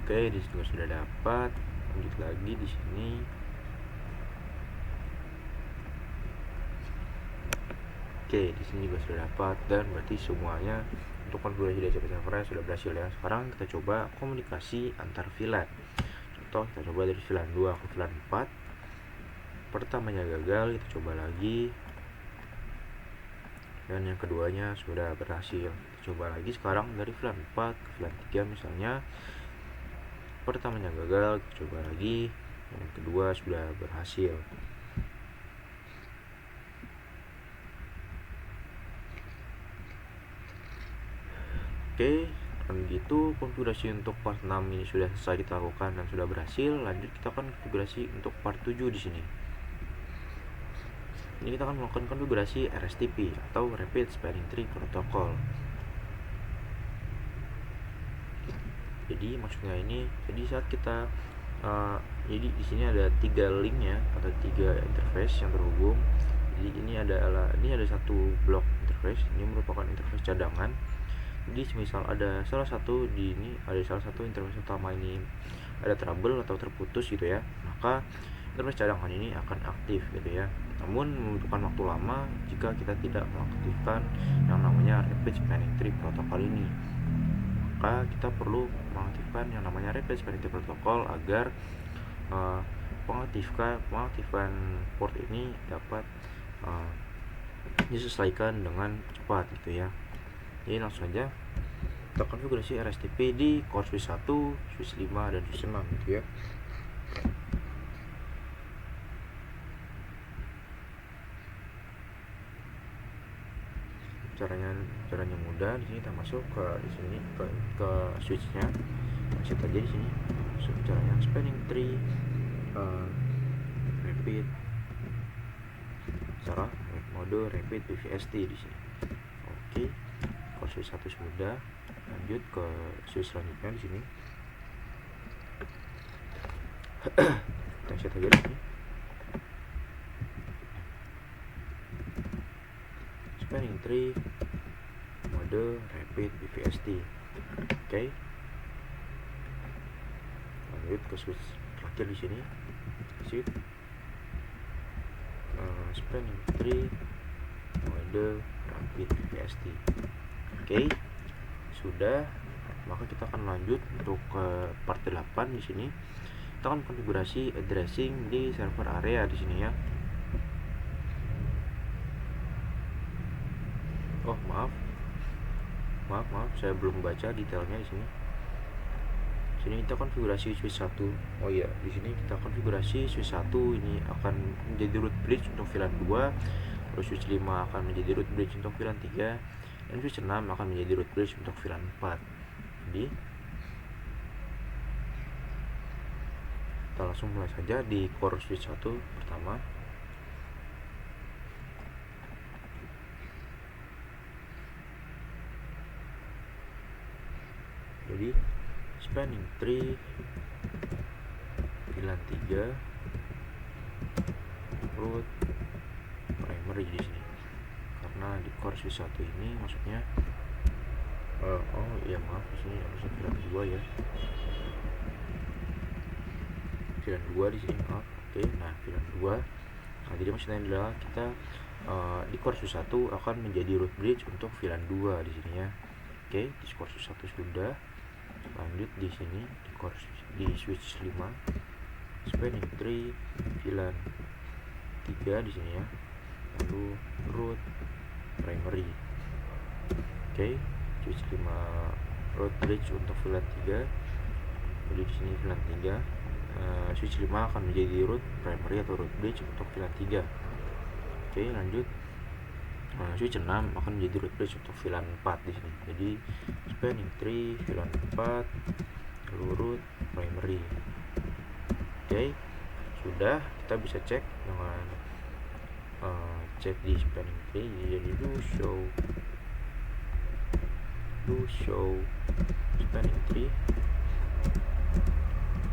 Oke, di sini juga sudah dapat. Lanjut lagi di sini. Oke, di sini juga sudah dapat, dan berarti semuanya untuk konfigurasi DHCP servernya sudah berhasil ya. Sekarang kita coba komunikasi antar VLAN. Contoh, kita coba dari VLAN 2 ke VLAN 4. Pertamanya gagal, kita coba lagi. Dan yang keduanya sudah berhasil. coba lagi sekarang dari VLAN 4 ke VLAN 3 misalnya. Pertamanya gagal, coba lagi, yang kedua sudah berhasil. Oke, dan gitu konfigurasi untuk part 6 ini sudah selesai kita lakukan dan sudah berhasil. Lanjut kita akan konfigurasi untuk part 7 di sini. Ini kita akan melakukan konfigurasi RSTP atau Rapid Spanning Tree Protocol. Jadi maksudnya ini, jadi saat kita jadi di sini ada 3 linknya atau 3 interface yang terhubung. Jadi ini ada satu blok interface, ini merupakan interface cadangan. Jadi misal ada salah satu interface utama ini ada trouble atau terputus gitu ya, maka interface cadangan ini akan aktif gitu ya. Namun membutuhkan waktu lama jika kita tidak mengaktifkan yang namanya Rapid Spanning Tree Protocol ini. Maka kita perlu mengaktifkan yang namanya Rapid Spanning Tree Protocol agar pengaktifan port ini dapat disesuaikan dengan cepat gitu ya. Jadi langsung aja kita konfigurasi RSTP di core switch 1, switch 5 dan switch 6 gitu ya. Caranya mudah. Di sini kita masuk ke switchnya, masuk aja di sini. Masuk caranya spanning tree, mode rapid BVST di sini. Oke, core switch 1 sudah. Lanjut ke switch selanjutnya di sini. Kita set aja di sini. Spanning tree mode rapid BVST. Oke. Lanjut ke switch terakhir di sini. Switch spanning tree mode rapid BVST. Oke. Sudah. Maka kita akan lanjut untuk part 8 di sini. Kita akan konfigurasi addressing di server area di sini ya. Oh, maaf, saya belum baca detailnya di sini. Sini kita konfigurasi switch 1. Oh iya, di sini kita konfigurasi switch 1 ini akan menjadi root bridge untuk VLAN 2, terus switch 5 akan menjadi root bridge untuk VLAN 3, dan switch 6 akan menjadi root bridge untuk VLAN 4. Jadi kita langsung mulai saja di core switch 1 pertama. Jadi spanning tree VLAN 3 root primary di sini, karena di core switch 1 ini maksudnya di sini harusnya VLAN 2 ya, VLAN 2 di sini, maaf. Oke, nah VLAN 2. Nah, jadi maksudnya adalah kita di core switch 1 akan menjadi root bridge untuk VLAN 2 di sini ya. Oke, di core switch 1 sudah. Lanjut di sini di switch 5 spanning tree VLAN 3 di sini ya, lalu root primary. Oke, switch 5 root bridge untuk VLAN 3. Jadi di sini VLAN 3, switch 5 akan menjadi root primary atau root bridge untuk VLAN 3. Oke, lanjut. Switch 6 akan menjadi root bridge untuk VLAN 4 di sini. Jadi spanning tree VLAN 4 lalu root primary. Oke, sudah. Kita bisa cek dengan cek di spanning tree. Jadi do show spanning tree.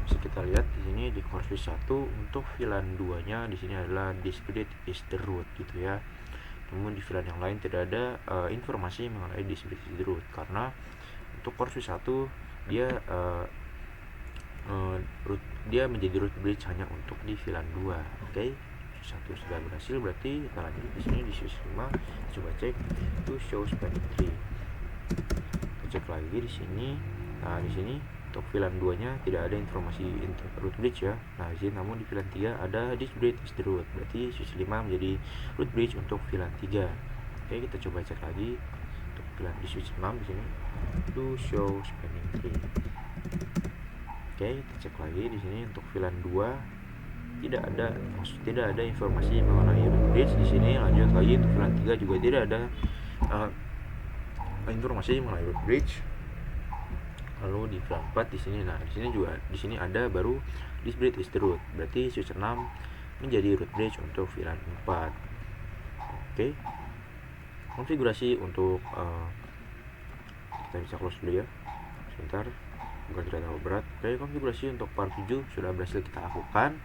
Bisa kita lihat di sini di core switch 1 untuk VLAN 2-nya di sini adalah discrete is the root gitu ya. Namun di VLAN yang lain tidak ada informasi mengenai discrete is the root, karena untuk core switch 1 dia menjadi root bridge hanya untuk di VLAN 2. Oke, switch 1 sudah berhasil, berarti kita lanjut di sini di switch 5. Coba cek to show spanning tree. Kita cek lagi di sini. Nah, di sini untuk VLAN 2-nya tidak ada informasi root bridge ya. Nah, di sini namun di VLAN 3 ada discrete is the root. Berarti switch 5 menjadi root bridge untuk VLAN 3. Oke, kita coba cek lagi untuk di switch 6 di sini to show spanning tree. Oke, kita cek lagi di sini untuk VLAN 2 tidak ada informasi mengenai root bridge di sini. Lanjut lagi untuk VLAN 3 juga tidak ada informasi mengenai root bridge. Lalu di VLAN 4 di sini, di sini ada baru this bridge is the root. Berarti switch 6 menjadi root bridge untuk VLAN 4. Oke. Konfigurasi untuk kita bisa close dulu ya. Sebentar. Bukan tidak terlalu berat. Oke, konfigurasi untuk part 7 sudah berhasil kita lakukan.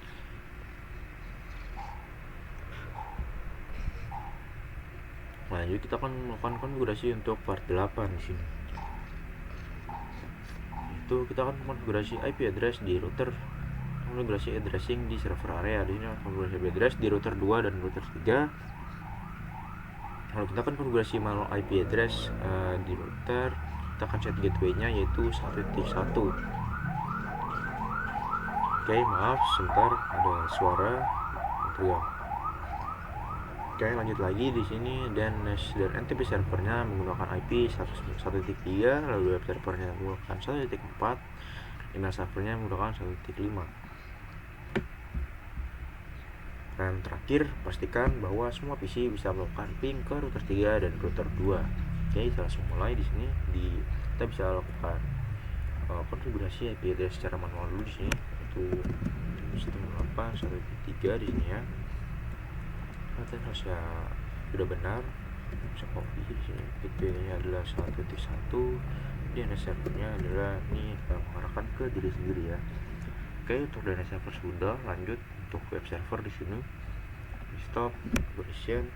Lanjut kita akan melakukan konfigurasi untuk part 8 di sini. Itu kita akan konfigurasi IP address di router, konfigurasi addressing di server area. Di sini konfigurasi IP address di router 2 dan router 3. Lalu kita akan konfigurasi manual IP address di router. Kita akan set gateway-nya yaitu 1.1. Oke, maaf sebentar ada suara teriak. Oke, lanjut lagi di sini DNS dan NTP servernya menggunakan IP 1.3, lalu web servernya menggunakan 1.4, email servernya menggunakan 1.5. Dan terakhir, pastikan bahwa semua PC bisa melakukan ping ke router 3 dan router 2. Oke, kita langsung mulai di sini. Kita bisa lakukan konfigurasi IP address secara manual dulu di sini. Itu 108.1.3 di sini ya. Nanti harusnya sudah benar. Bisa copy di sini. IP-nya adalah 1.1. DNS servernya adalah ini mengarahkan ke diri sendiri ya. Oke, untuk DNS server sudah. Lanjut untuk web server di sini. Stop version.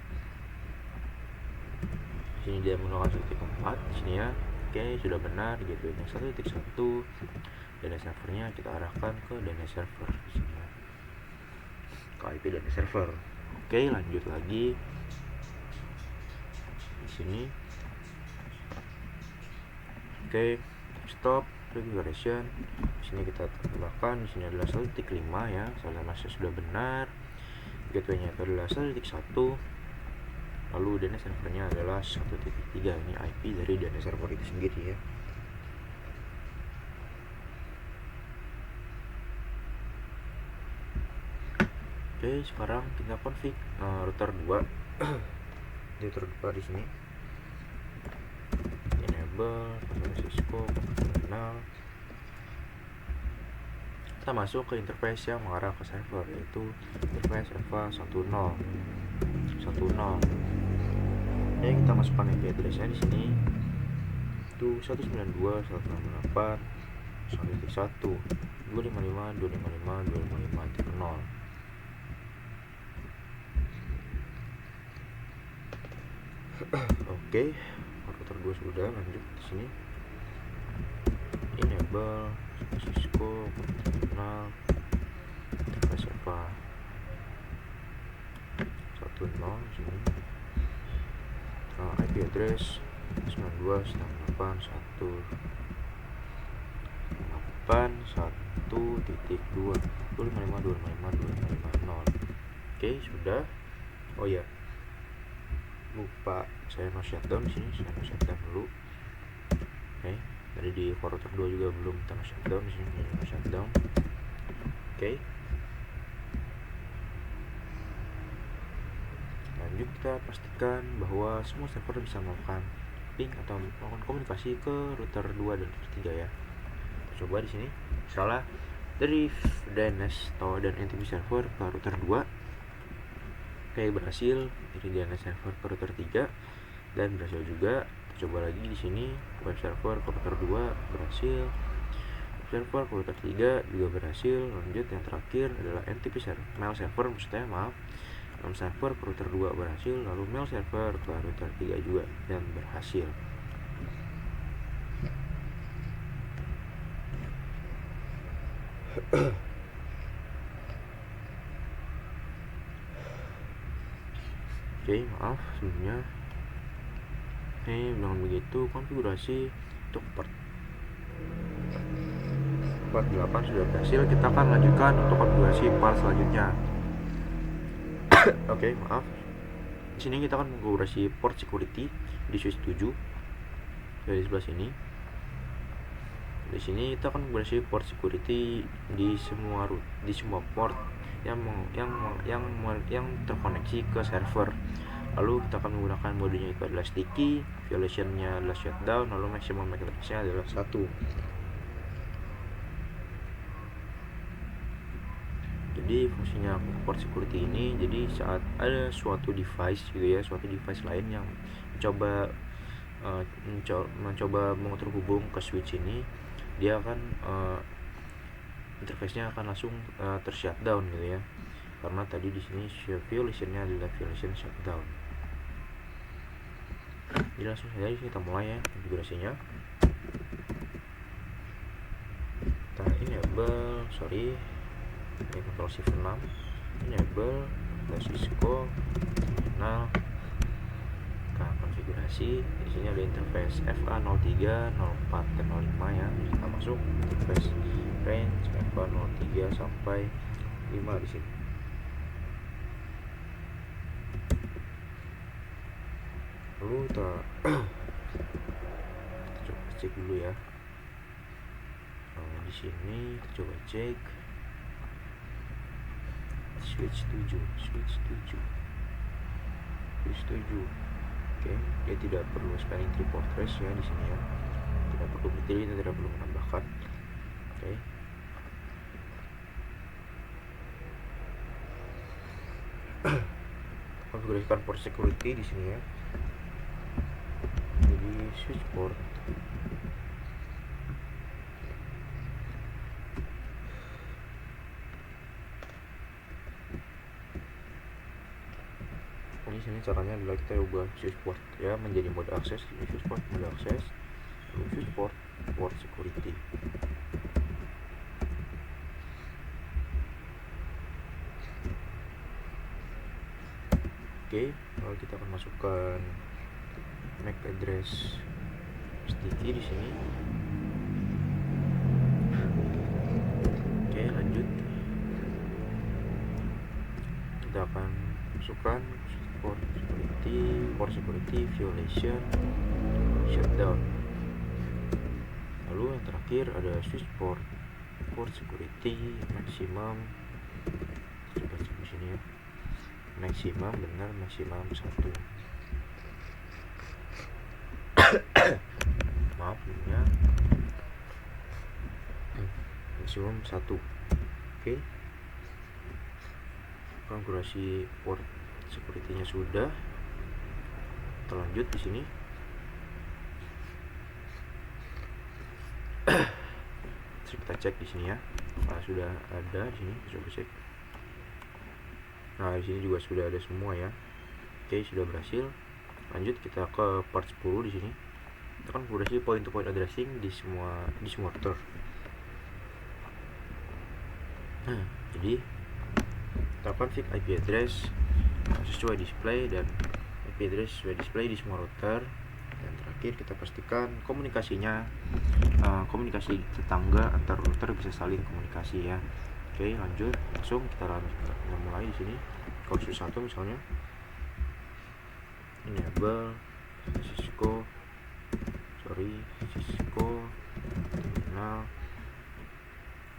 Di sini dia menggunakan 1.4 di sini ya. Oke, sudah benar. Gateway-nya 1.1. DNS servernya kita arahkan ke DNS server di sini ya. Ke IP DNS server. Oke, lanjut lagi di sini. Oke, stop configuration. Di sini kita tambahkan, di sini adalah 1.5 ya. Sama sudah benar. Gateway-nya itu adalah 1.1. Lalu DNS servernya adalah 1.3. Ini IP dari DNS server itu sendiri ya. Oke, sekarang kita config router 2. Di router 2 di sini. Enable Cisco terminal. Kita masuk ke interface yang mengarah ke server, yaitu interface Eva 10. Oke, kita masukkan IP address-nya di sini. Itu 192.168.1.1 255.255.255.0. Oke, router 2 sudah. Lanjut di sini. Enable Cisco terminal interface Eva 10 di sini. IP address 92.168.1.255.255.255.0. Oke, sudah. Oh ya, lupa saya no shutdown di sini. Saya no shutdown dulu. Oke, tadi di router 2 juga belum kita no shutdown di sini. No shutdown. Oke. Lanjut kita pastikan bahwa semua server bisa melakukan ping atau melakukan komunikasi ke router 2 dan router 3 ya. Kita coba di sini. Misalnya dari DNS atau dan NTP server ke router 2. Oke, berhasil. Dari DNS server ke router 3 dan berhasil juga. Kita coba lagi di sini. Web server ke router 2 berhasil. Web server ke router 3 juga berhasil. Lanjut yang terakhir adalah NTP server, mail server maksudnya, maaf. Mail server ke router 2 berhasil, lalu mail server ke router 3 juga dan berhasil. Oke, maaf sebelumnya. Dengan begitu konfigurasi untuk part 8 sudah berhasil. Kita akan lanjutkan untuk konfigurasi part selanjutnya. Oke, maaf. Di sini kita akan mengkonfigurasi port security di switch 7. di sebelah sini. Di sini kita akan berisi port security di semua port yang terkoneksi ke server. Lalu kita akan menggunakan modenya itu adalah sticky, violationnya adalah shutdown, lalu maximum MAC address-nya adalah 1. Jadi fungsinya port security ini, jadi saat ada suatu device gitu ya, suatu device lain yang mencoba terhubung ke switch ini, dia akan interface-nya akan langsung tershutdown gitu ya, karena tadi di sini violation-nya adalah violation shutdown. Jadi langsung saja kita mulai ya konfigurasinya. Kita enable, ini Ctrl Shift 6, enable Cisco terminal. Konfigurasi di sini ada interface FA03, 04 dan 05 ya. Jadi kita masuk interface range FA03 sampai 5 di sini. Lalu kita coba cek dulu ya. Di sini kita coba cek switch 7. Oke, dia tidak perlu spanning tree port trace ya di sini ya. Tidak perlu detail, tidak perlu menambahkan. Oke. Konfigurasikan port security di sini ya. Jadi switch port. Di sini caranya adalah kita ubah switch port ya menjadi mode akses. Ini switch port mode akses, lalu switch port security. Oke, lalu kita akan masukkan MAC address sticky di sini. Oke, lanjut. Kita akan masukkan port security violation shutdown. Lalu yang terakhir ada switch port security maximum. Coba cek di sini ya. Maximum 1. Maaf ya. Maximum 1. Oke. Konfigurasi port security-nya sudah. Kita lanjut di sini. Terus kita cek di sini ya. Sudah ada di sini, coba cek. Nah, di sini juga sudah ada semua ya. Oke, sudah berhasil. Lanjut kita ke part 10 di sini. Kita kan konfigurasi point to point addressing di semua router. Nah, jadi kita config IP address sesuai display dan IP address sesuai display di semua router. Dan terakhir kita pastikan komunikasi tetangga antar router bisa saling komunikasi ya. Oke, lanjut langsung kita mulai di sini. Kalau switch 1 misalnya enable Cisco terminal,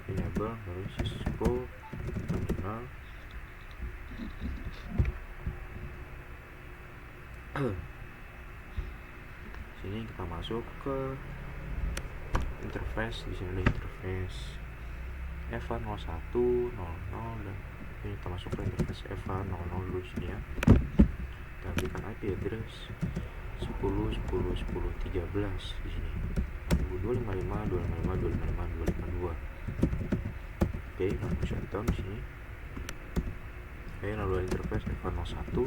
enable dari Cisco terminal. Sini kita masuk ke interface. Di sini ada interface FA01, 00 dan ini kita masuk ke interface FA00 dulu di sini ya. Kita berikan IP address 10.10.10.13 di sini. 255.255.255.252. Oke, lalu shutdown di sini. Oke, lalu interface FA01.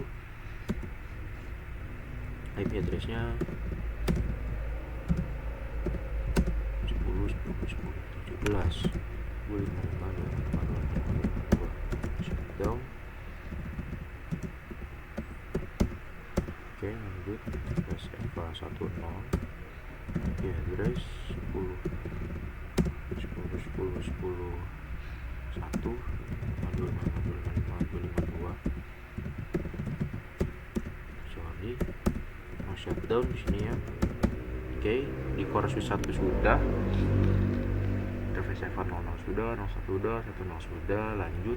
IP address-nya 10.10.10.17. 255.255.252. Shutdown. Oke, lanjut interface FA10. IP address 10.10.10.10.1 255.255.252. Sorry, mau shutdown di sini ya. Oke, di core switch 1 sudah, interface F00 sudah, 01 sudah, 10 sudah. Lanjut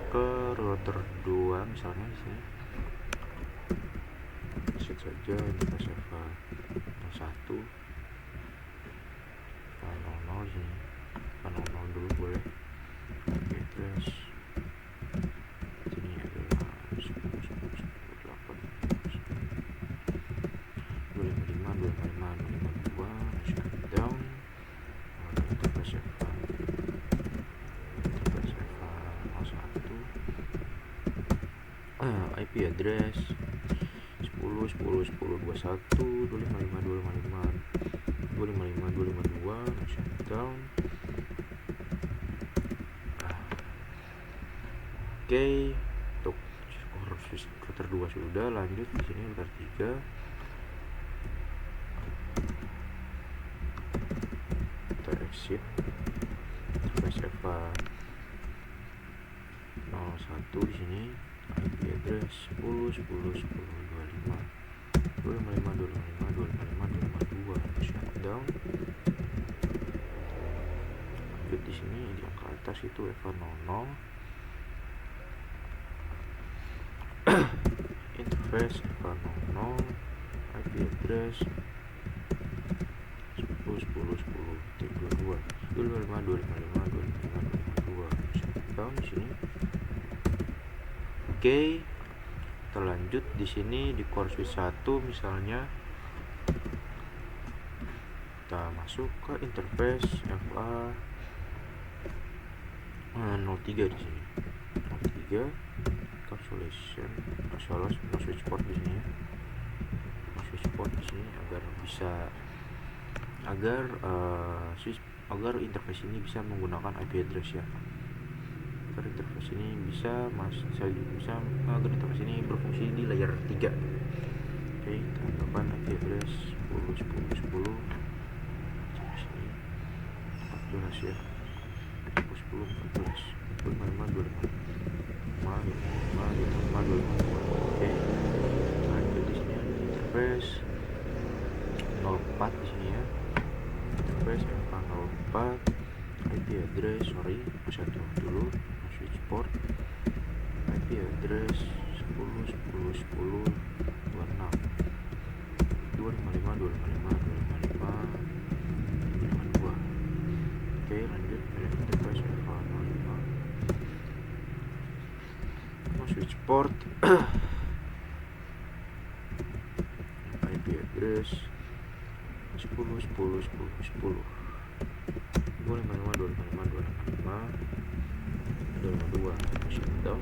ke router 2 misalnya di sini. Set saja interface F01, F00 di sini. F00 dulu boleh. Oke, terus sini adalah 10, 10, 10, 8, 255, 255, 252, shutdown. Interface F01, IP address 10, 10, 10, 21, 255, 255, 255, 252, shutdown. Oke, untuk router 2 sudah. Lanjut di sini router 3. Kita exit interface F01 di sini. IP address 10, 10, 10, 25, 255, 255, 255, 252, shutdown. Lanjut di sini yang ke atas itu F00. Interface F00, IP address 10, 10, 10, 22, 255, 255, 255, 252, shutdown di sini. Oke, terlanjut di sini di core switch 1 misalnya kita masuk ke interface FA 03 di sini. 03 encapsulation no switch port di sini ya. No switch port di sini agar bisa agar interface ini bisa menggunakan IP address ya. Agar interface ini bisa agar interface ini berfungsi di layer 3. Oke, kita tambahkan IP address 10, 10, 10 sampai sini 14 ya. 10, 14, 255, 255, 255. Oke, lanjut di sini ada interface 04 di sini ya. Interface F04, IP address masih tuh dulu switch port. IP address 10, 10, 10, 26, 255, 255, 255, 252. Oke, lanjut interface F05 switch port. IP address 10, 10, 10, 10, 255, 255, 255, 252, shutdown.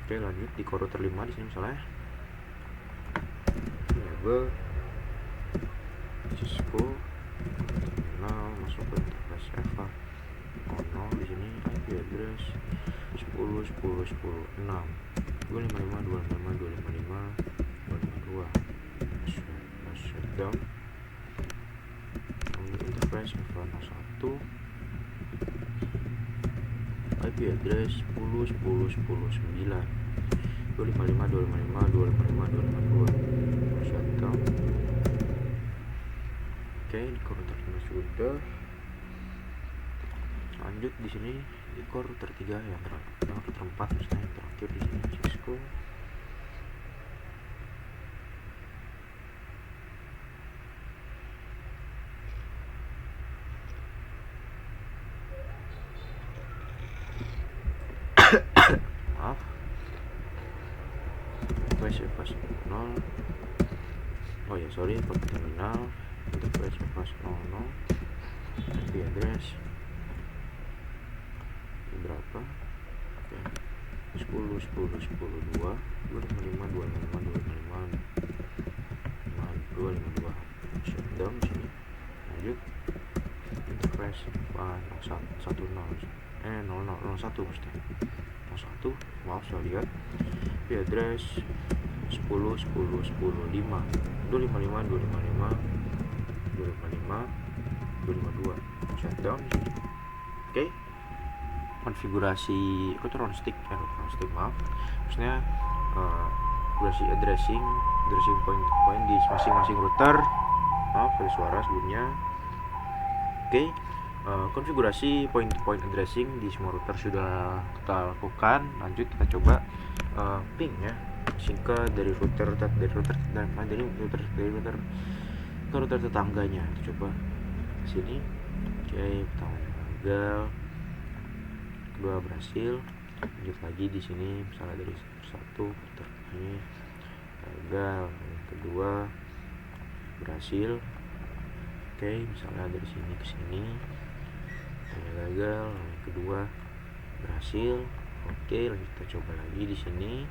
Oke, lanjut di core router 5 di sini misalnya. Enable Cisco terminal, masuk ke interface F0 di sini. IP address 10, 10, 10, 6, 255, 255, 255, 252, shutdown. Interface F01, IP address 10, 10, 10, 9, 255, 255, 255, 252, shutdown. Oke, di core router 5 sudah. Lanjut di sini di core router 3 yang router 4 misalnya yang terakhir di sini Cisco. Maaf, interface F0. Oh ya, sorry, port terminal interface F0, IP address berapa? Oke, 10, 10, 10, 2, 255, 255, 255, 252, shutdown di sini. Lanjut interface F01, 0001 maksudnya 01, maaf saya lihat. IP address 10, 10, 10, 5, 255, 255, 255, 252, shutdown di sini. Oke, konfigurasi router on stick maksudnya konfigurasi addressing point to point di masing-masing router. Maaf ada suara sebelumnya. Oke, konfigurasi point to point addressing di semua router sudah kita lakukan. Lanjut kita coba ping ya, singkat dari router ke router tetangganya. Kita coba sini. Oke, pertama gagal, kedua berhasil. Lanjut lagi di sini, misalnya dari satu router ini gagal, yang kedua berhasil. Oke, misalnya dari sini ke sini gagal, yang kedua berhasil. Oke, lanjut kita coba lagi di sini,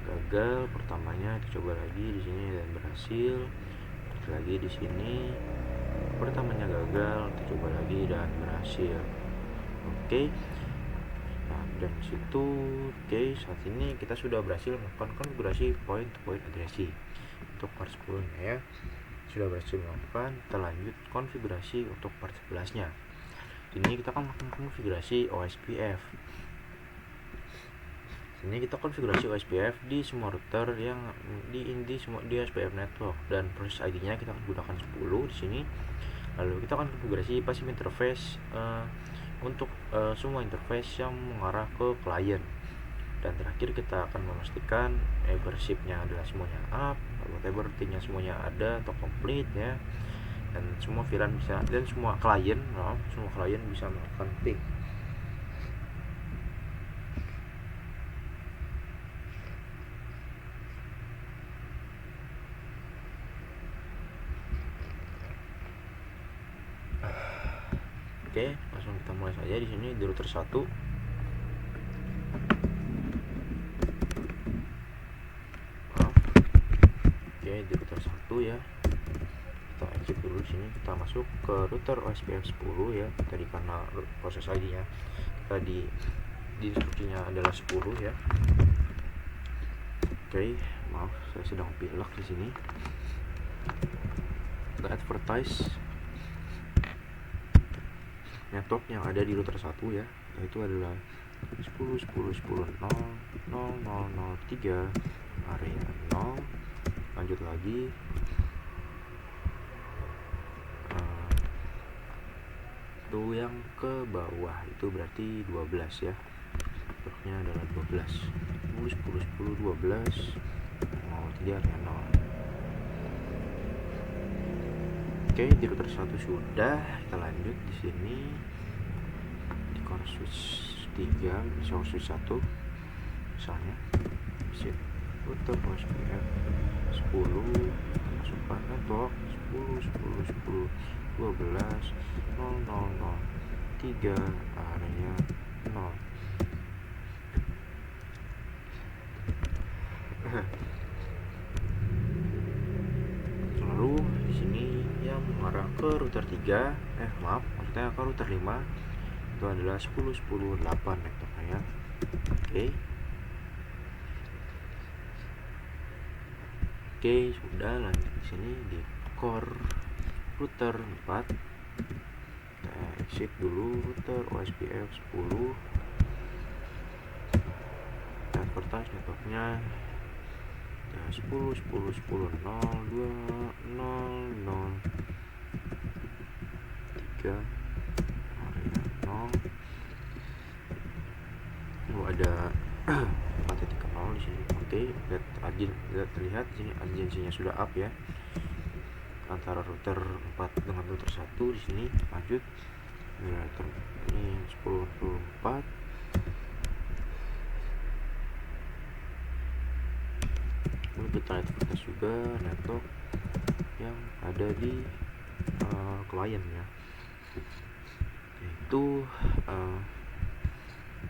gagal pertamanya, kita coba lagi di sini dan berhasil. Lanjut lagi di sini, pertamanya gagal, kita coba lagi dan berhasil. Oke, nah dan situ. Oke, saat ini kita sudah berhasil melakukan konfigurasi point to point addressing untuk part 10 ya. Sudah berhasil melakukan. Kita lanjut konfigurasi untuk part 11 nya. Ini kita akan melakukan konfigurasi OSPF. Ini kita konfigurasi OSPF di semua router yang di OSPF network, dan proses ID-nya kita akan gunakan 10 di sini. Lalu kita akan konfigurasi passive interface untuk semua interface yang mengarah ke klien. Dan terakhir kita akan memastikan ebersipnya adalah semuanya up, whatever routingnya semuanya ada atau complete ya. Dan semua VLAN bisa, dan semua klien bisa melakukan ping. Oke, langsung kita mulai saja di sini di router 1. Oke, di router 1 ya. Kita exit dulu di sini, kita masuk ke router OSPF 10 ya. Tadi karena proses ID-nya tadi di instruksinya adalah 10 ya. Oke, maaf saya sedang pilek di sini. Kita advertise network yang ada di router 1 ya, yaitu adalah 10.10.10.0.0.0.3 area 0. Lanjut lagi, itu yang ke bawah itu berarti 12 ya, networknya adalah 12. 10.10.10.12 0.3 area 0. Oke, di router 1 sudah. Kita lanjut di sini di core switch 3, core switch 1 misalnya. Visit router OSPF 10, masukkan network 10.10.10.12 0.0.0.3 area 0. Lalu di sini yang mengarah ke router 3, maksudnya ke router 5 itu adalah 10.10.8 networknya ya. Oke, sudah. Lanjut di sini di core router 4. Kita exit dulu router OSPF 10. Kita advertise networknya 10.10.10.2.0.0.3 area 0. Ada 4.0 di sini. Oke, lihat terlihat di sini urgensinya sudah up ya antara router 4 dengan router 1 di sini. Lanjut ini 10.4. Lalu kita lihat juga network yang ada di klien ya, yaitu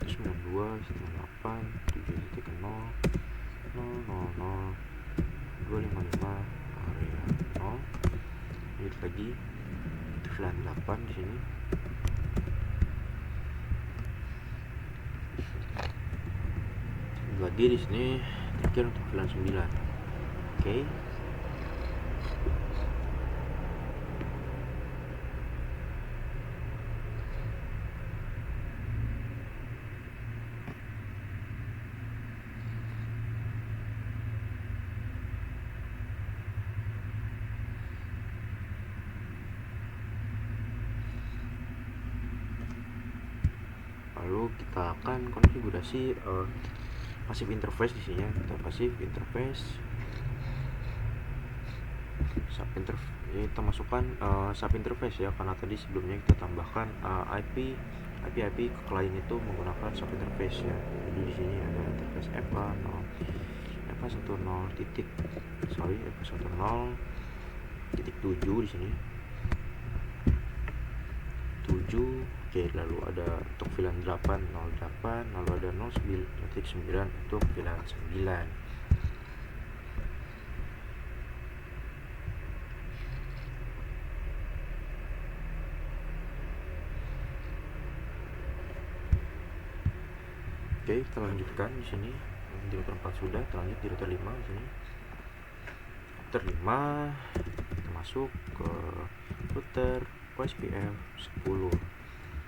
92.7.8.7.0.0.0.255 area 0. Lihat lagi itu VLAN 8 di sini. Lagi di sini terakhir untuk VLAN 9. Oke. Lalu kita akan konfigurasi passive interface di sini ya. Kita passive interface kita masukkan sub interface ya, karena tadi sebelumnya kita tambahkan IP ke klien itu menggunakan sub interface ya. Jadi di sini ada interface FA10.7 di sini 7. Oke, lalu ada untuk VLAN 8.08, lalu ada 0.9 untuk VLAN 9. Oke, kita lanjutkan di sini. Di router 4 sudah, kita lanjut di router 5 di sini. Router 5 kita masuk ke router OSPF 10.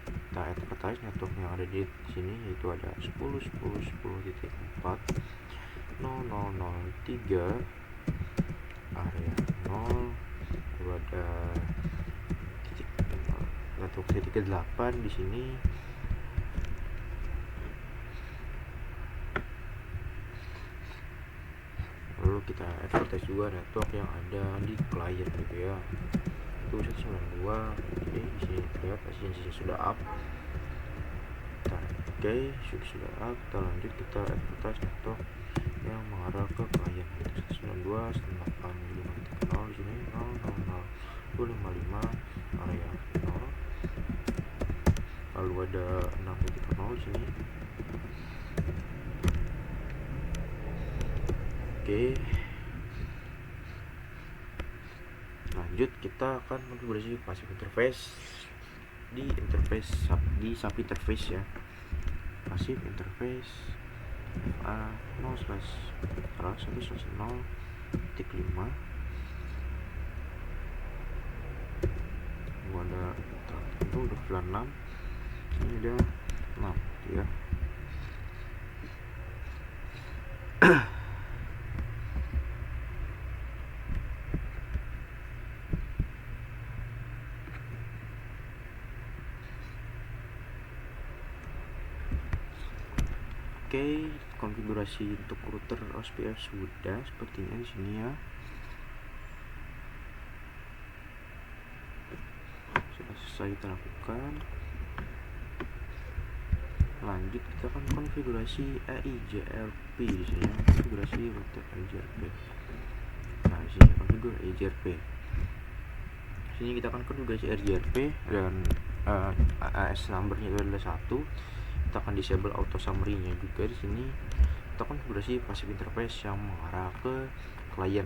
Kita advertise network yang ada di sini, yaitu ada 10.10.10.4 0003 area 0, lalu ada network titik ke 8 di sini. Lalu kita advertise juga network yang ada di client gitu ya, itu 192. Oke, di sini terlihat efisiensinya sudah up. Oke, sudah up. Kita lanjut, kita advertise network yang mengarah ke client, yaitu 192.168.5.0 di sini 000.255 area 0. Lalu ada 6.0 di sini. Oke, lanjut kita akan konfigurasi passive interface di sub interface ya. Passive interface FA0/1/0.5. ada itu udah VLAN 6, ini ada 6 ya. Oke, konfigurasi untuk router OSPF sudah sepertinya di sini ya. Sudah selesai kita lakukan. Lanjut kita akan konfigurasi EIGRP di sini. Konfigurasi router EIGRP. Nah, di sini konfigur EIGRP. Di sini kita akan konfigurasi EIGRP dan AS numbernya itu adalah 1. Kita akan disable auto summary-nya juga di sini. Kita konfigurasi passive interface yang mengarah ke klien.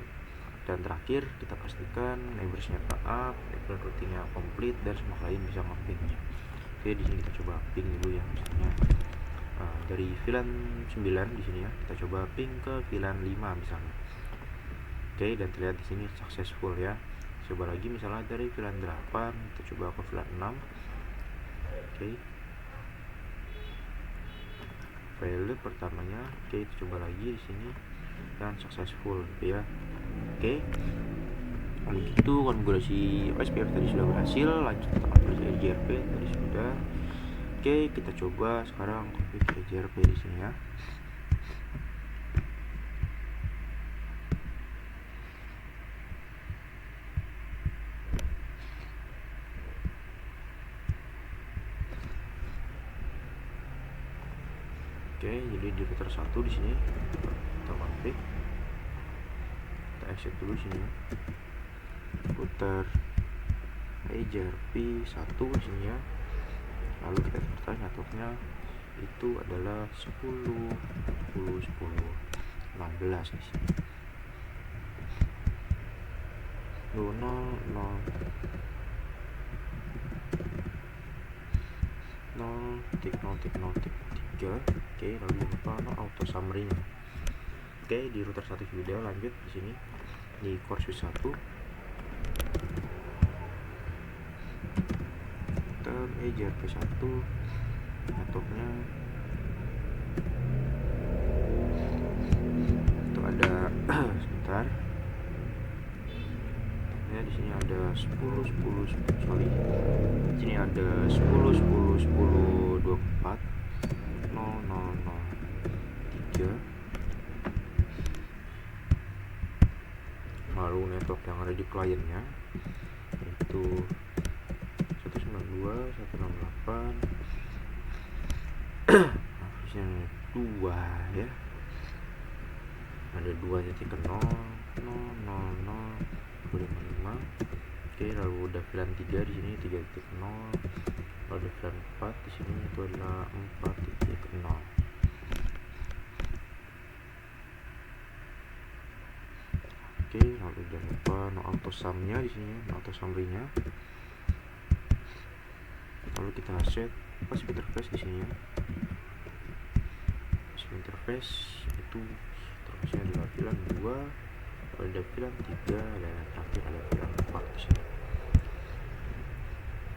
Dan terakhir kita pastikan neighbors-nya up, neighbor routing-nya complete, dan semua klien bisa nge-ping-nya. Oke, di sini kita coba ping dulu ya, misalnya dari VLAN 9 di sini ya, kita coba ping ke VLAN 5 misalnya. Oke, dan terlihat di sini successful ya. Coba lagi misalnya dari VLAN 8 kita coba ke VLAN 6. Oke, file pertamanya. Oke, kita coba lagi di sini dan successful gitu ya. Oke, begitu konfigurasi OSPF tadi sudah berhasil. Lanjut kita konfigurasi EIGRP tadi sudah. Oke, kita coba sekarang konfigurasi EIGRP di sini ya. Oke, jadi di router 1 di sini kita config, kita exit dulu sini ya. Router EIGRP 1 di sini ya. Lalu kita advertise networknya itu adalah 10.10.10.16 di sini. 0.0.0.3. Oke, lalu lupa auto summary nya. Oke, di router 1 sudah. Lanjut di sini di core switch 1 router EIGRP 1 networknya itu ada sebentar ya. Di sini ada 10.10.10 sorry, di sini ada 10.10.10.24. Lalu network yang ada di kliennya itu 192.168 harusnya 2 ya, ada 2.0.0.0.255. Oke, lalu udah VLAN 3 di sini 3.0, lalu ada VLAN 4 di sini itu adalah 4.0. Oke, lalu jangan lupa no auto sum-nya di sini, no auto summary-nya. Lalu kita set passive interface di sini ya. Passive interface itu terusnya adalah VLAN 2, ada VLAN 3, dan terakhir ada VLAN 4 di sini.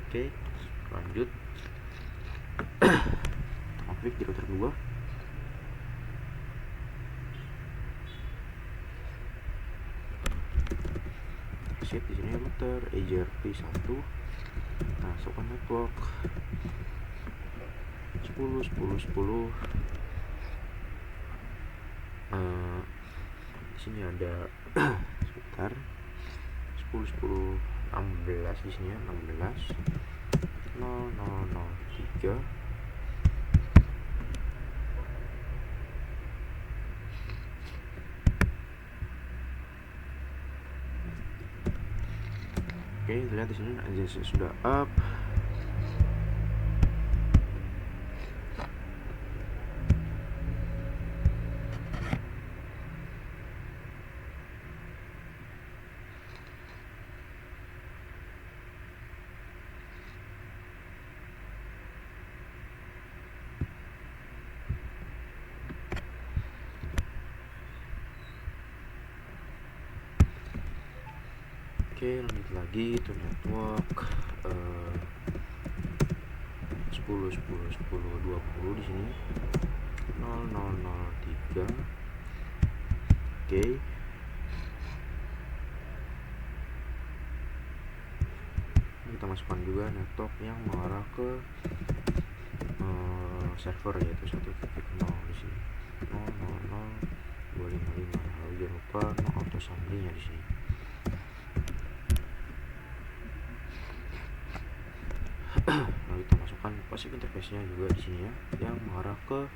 Oke, lanjut. Konfig di router 2. Set di sini router EJRP1. Masukkan network 10.10.10. Di sini ada sebentar 10.10.16 di sini ya, 16 0003. Oke, lihat di sini aja sudah up. Oke, lanjut lagi itu network 10.10.10.20 di sini 0003. Oke, kita masukkan juga network yang mengarah ke server yaitu 1.0 di sini 000255. Lalu jangan lupa no auto summary-nya di sini. Lalu kita masukkan passive interface-nya juga di sini ya, yang mengarah ke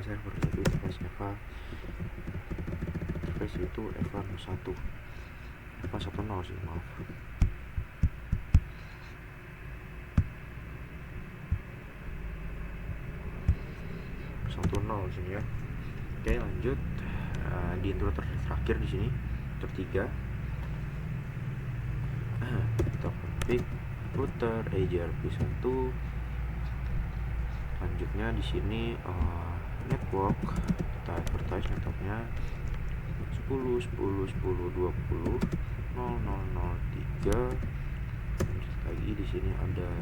server yaitu interface EVA. Interface itu EVA 10 sih, maaf. di sini ya. Oke, lanjut di router terakhir di sini, ketiga. Kita config router EJRP1. Lanjutnya di sini network, kita advertise networknya 10.10.10.20 0003. Lanjut lagi di sini ada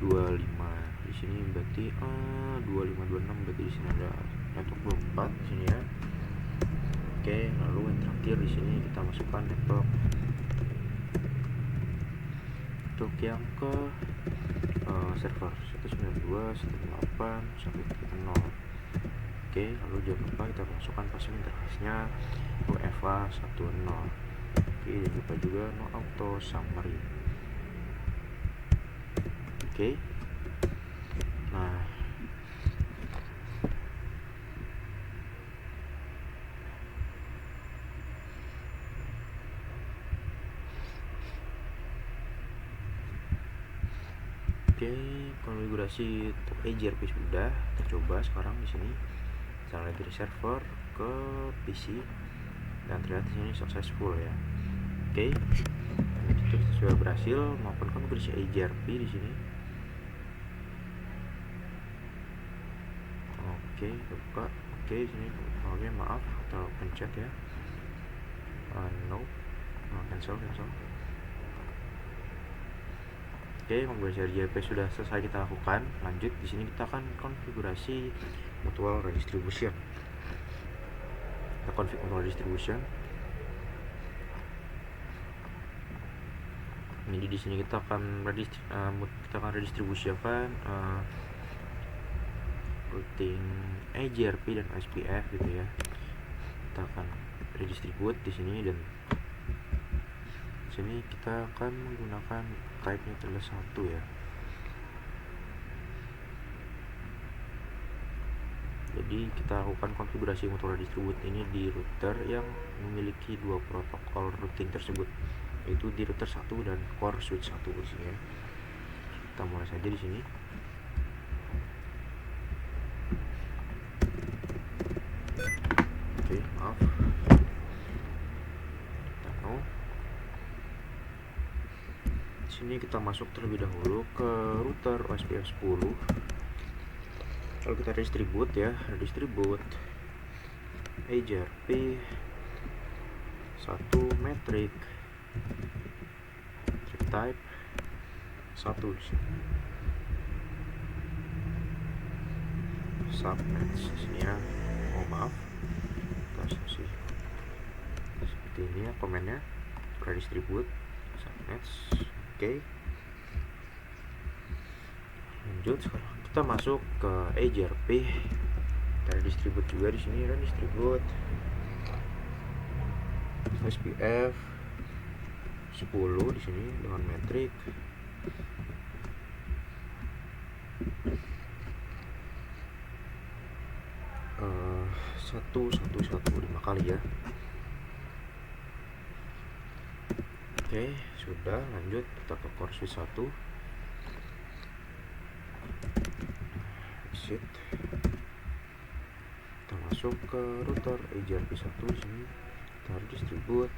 25 di sini, berarti 2526, berarti di sini ada network 24 di sini ya. Oke, lalu yang terakhir di sini kita masukkan network untuk yang ke server 192.168.1.0. Oke, lalu jangan lupa kita masukkan passive interface-nya untuk EVA 10. Oke, jangan lupa juga no auto summary. Oke, nah oke, konfigurasi untuk EJRP sudah. Kita coba sekarang di sini. Kita lihat dari server ke PC dan terlihat di sini successful ya. Oke, kita sudah berhasil melakukan konfigurasi EJRP di sini. Oke, buka. Oke, di sini. Oke, maaf, kita pencet ya. No, cancel. Oke, konfigurasi EJRP sudah selesai kita lakukan. Lanjut di sini kita akan konfigurasi mutual redistribution. Kita config mutual redistribution. Jadi di sini kita akan redistribusikan routing EJRP dan SPF gitu ya. Kita akan redistribute di sini, dan sini kita akan menggunakan type-nya adalah 1 ya. Jadi kita lakukan konfigurasi mutual distribute ini di router yang memiliki dua protokol routing tersebut, yaitu di router 1 dan core switch 1 di sini ya. Kita mulai saja di sini. Oke, maaf. Di sini kita masuk terlebih dahulu ke router OSPF 10. Kalau kita distribute ya, distribute EJRP 1 metric type 1 di sini. Subnet di sini ya. Oh maaf, kita kasih seperti ini ya komennya. Redistribute subnet. Oke. Lanjut, sekarang kita masuk ke EJRP. Kita distribute juga di sini, redistribute SPF 10 di sini dengan metrik 1115 kali ya. Oke, sudah. Lanjut kita ke core switch 1. Exit. Kita masuk ke router EJRP 1 di sini. Kita distribute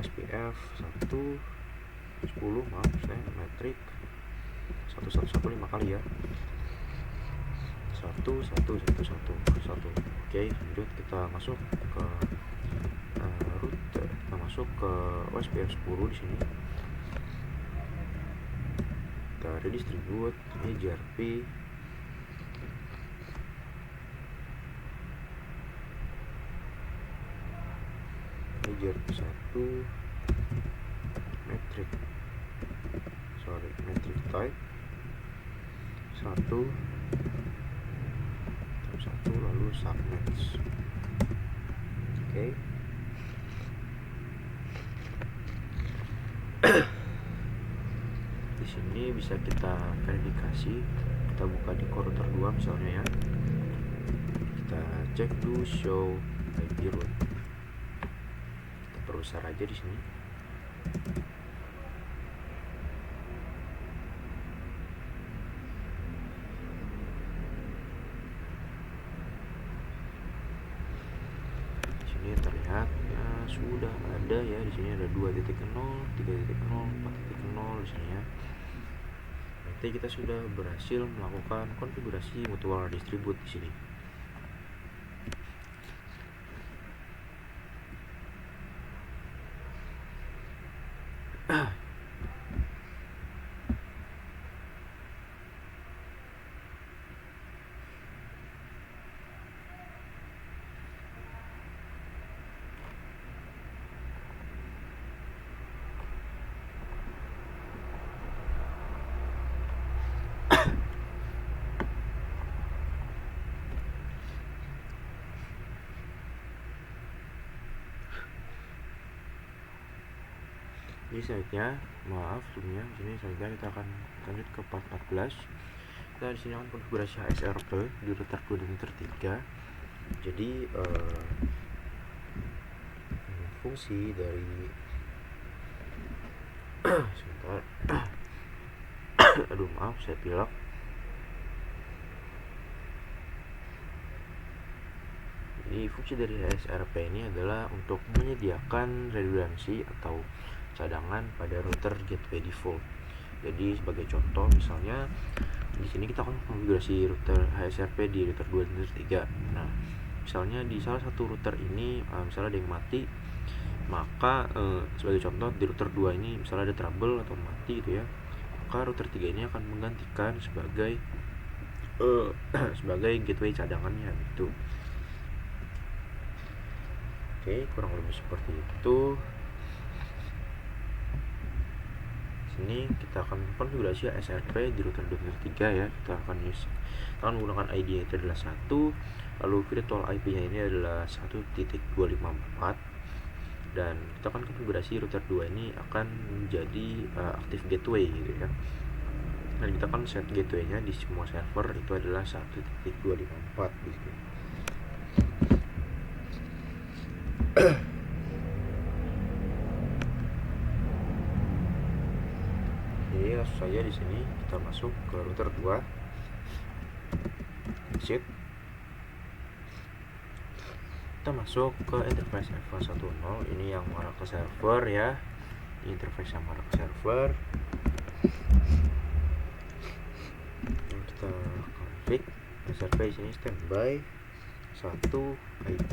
SPF 10 maaf saya metrik 1115 kali ya. 1111. Oke, lanjut kita masuk ke router. Kita masuk ke OSPF 10 di sini. Kita redistribute EJRP EJRP 1 metric type 1 lalu subnets. Oke. Di sini bisa kita verifikasi. Kita buka di router 2 misalnya ya. Kita cek dulu show IP root. Kita perbesar aja di sini. Ini terlihat ya, sudah ada ya. Di sini ada 2.0, 3.0, 4.0 di sini ya. Berarti kita sudah berhasil melakukan konfigurasi mutual distribute di sini. Ini selanjutnya, maaf sebelumnya, sini selanjutnya kita akan lanjut ke part 14. Kita di sini akan konfigurasi HSRP di router 2 dan router 3. Jadi fungsi dari sebentar. Aduh maaf, saya pilek. Jadi fungsi dari HSRP ini adalah untuk menyediakan redundansi atau cadangan pada router gateway default. Jadi sebagai contoh misalnya di sini kita akan konfigurasi router HSRP di router 2 dan router 3. Nah, misalnya di salah satu router ini misalnya ada yang mati, maka sebagai contoh di router 2 ini misalnya ada trouble atau mati gitu ya, maka router 3 ini akan menggantikan sebagai sebagai gateway cadangannya gitu. Oke, kurang lebih seperti itu. sini kita akan konfigurasi SRP di router 2.3 ya. Kita akan menggunakan ID itu adalah 1, lalu virtual IP-nya ini adalah 1.254, dan kita akan konfigurasi router 2 ini akan menjadi active gateway gitu ya. Dan kita akan set gateway-nya di semua server itu adalah 1.254 gitu. Jadi langsung saja di sini kita masuk ke router 2, exit, kita masuk ke interface FA10. Ini yang mengarah ke server ya, ini interface yang mengarah ke server. Kita config SRP di sini standby 1 IP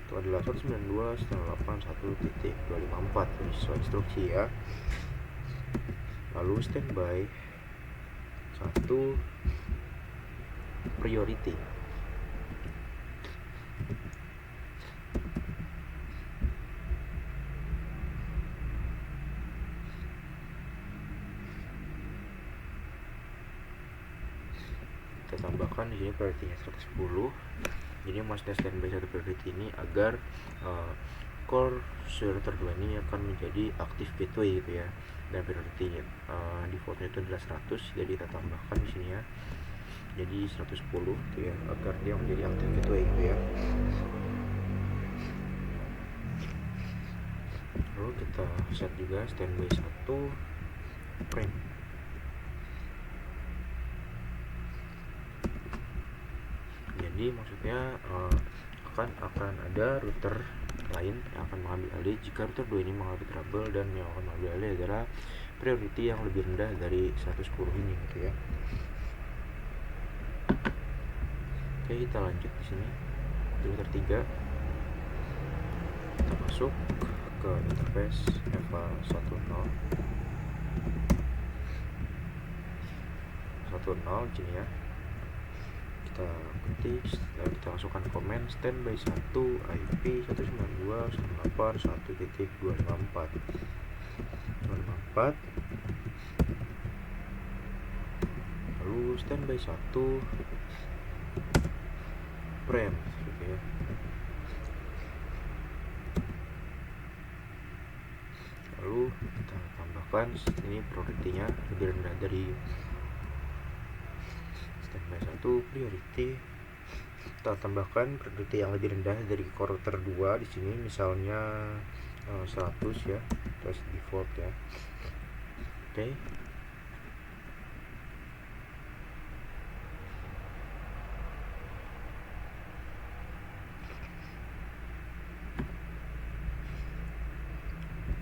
itu adalah 192.168.1.254, ini sesuai instruksi ya. Lalu standby 1 priority. Kita tambahkan di sini priority-nya 110. Jadi maksudnya standby 1 priority ini agar core router 2 ini akan menjadi active gateway gitu ya. Dan priority defaultnya itu adalah 100, jadi kita tambahkan di sini ya. Jadi 110 gitu ya, agar dia menjadi active gateway gitu ya. Lalu kita set juga standby 1 frame. Jadi maksudnya akan ada router lain yang akan mengambil alih jika router 2 ini mengalami trouble, dan yang akan mengambil alih adalah priority yang lebih rendah dari 110 ini gitu ya. Oke, kita lanjut di sini di router 3. Kita masuk ke interface FA10 sini ya. Kita ketik, lalu kita masukkan komen standby 1 IP 192.168.254, lalu standby 1 frame gitu ya. Lalu kita tambahkan ini priority-nya lebih rendah dari standby 1 priority. Kita tambahkan priority yang lebih rendah dari core router 2 di sini, misalnya 100 ya, terus default ya. Oke.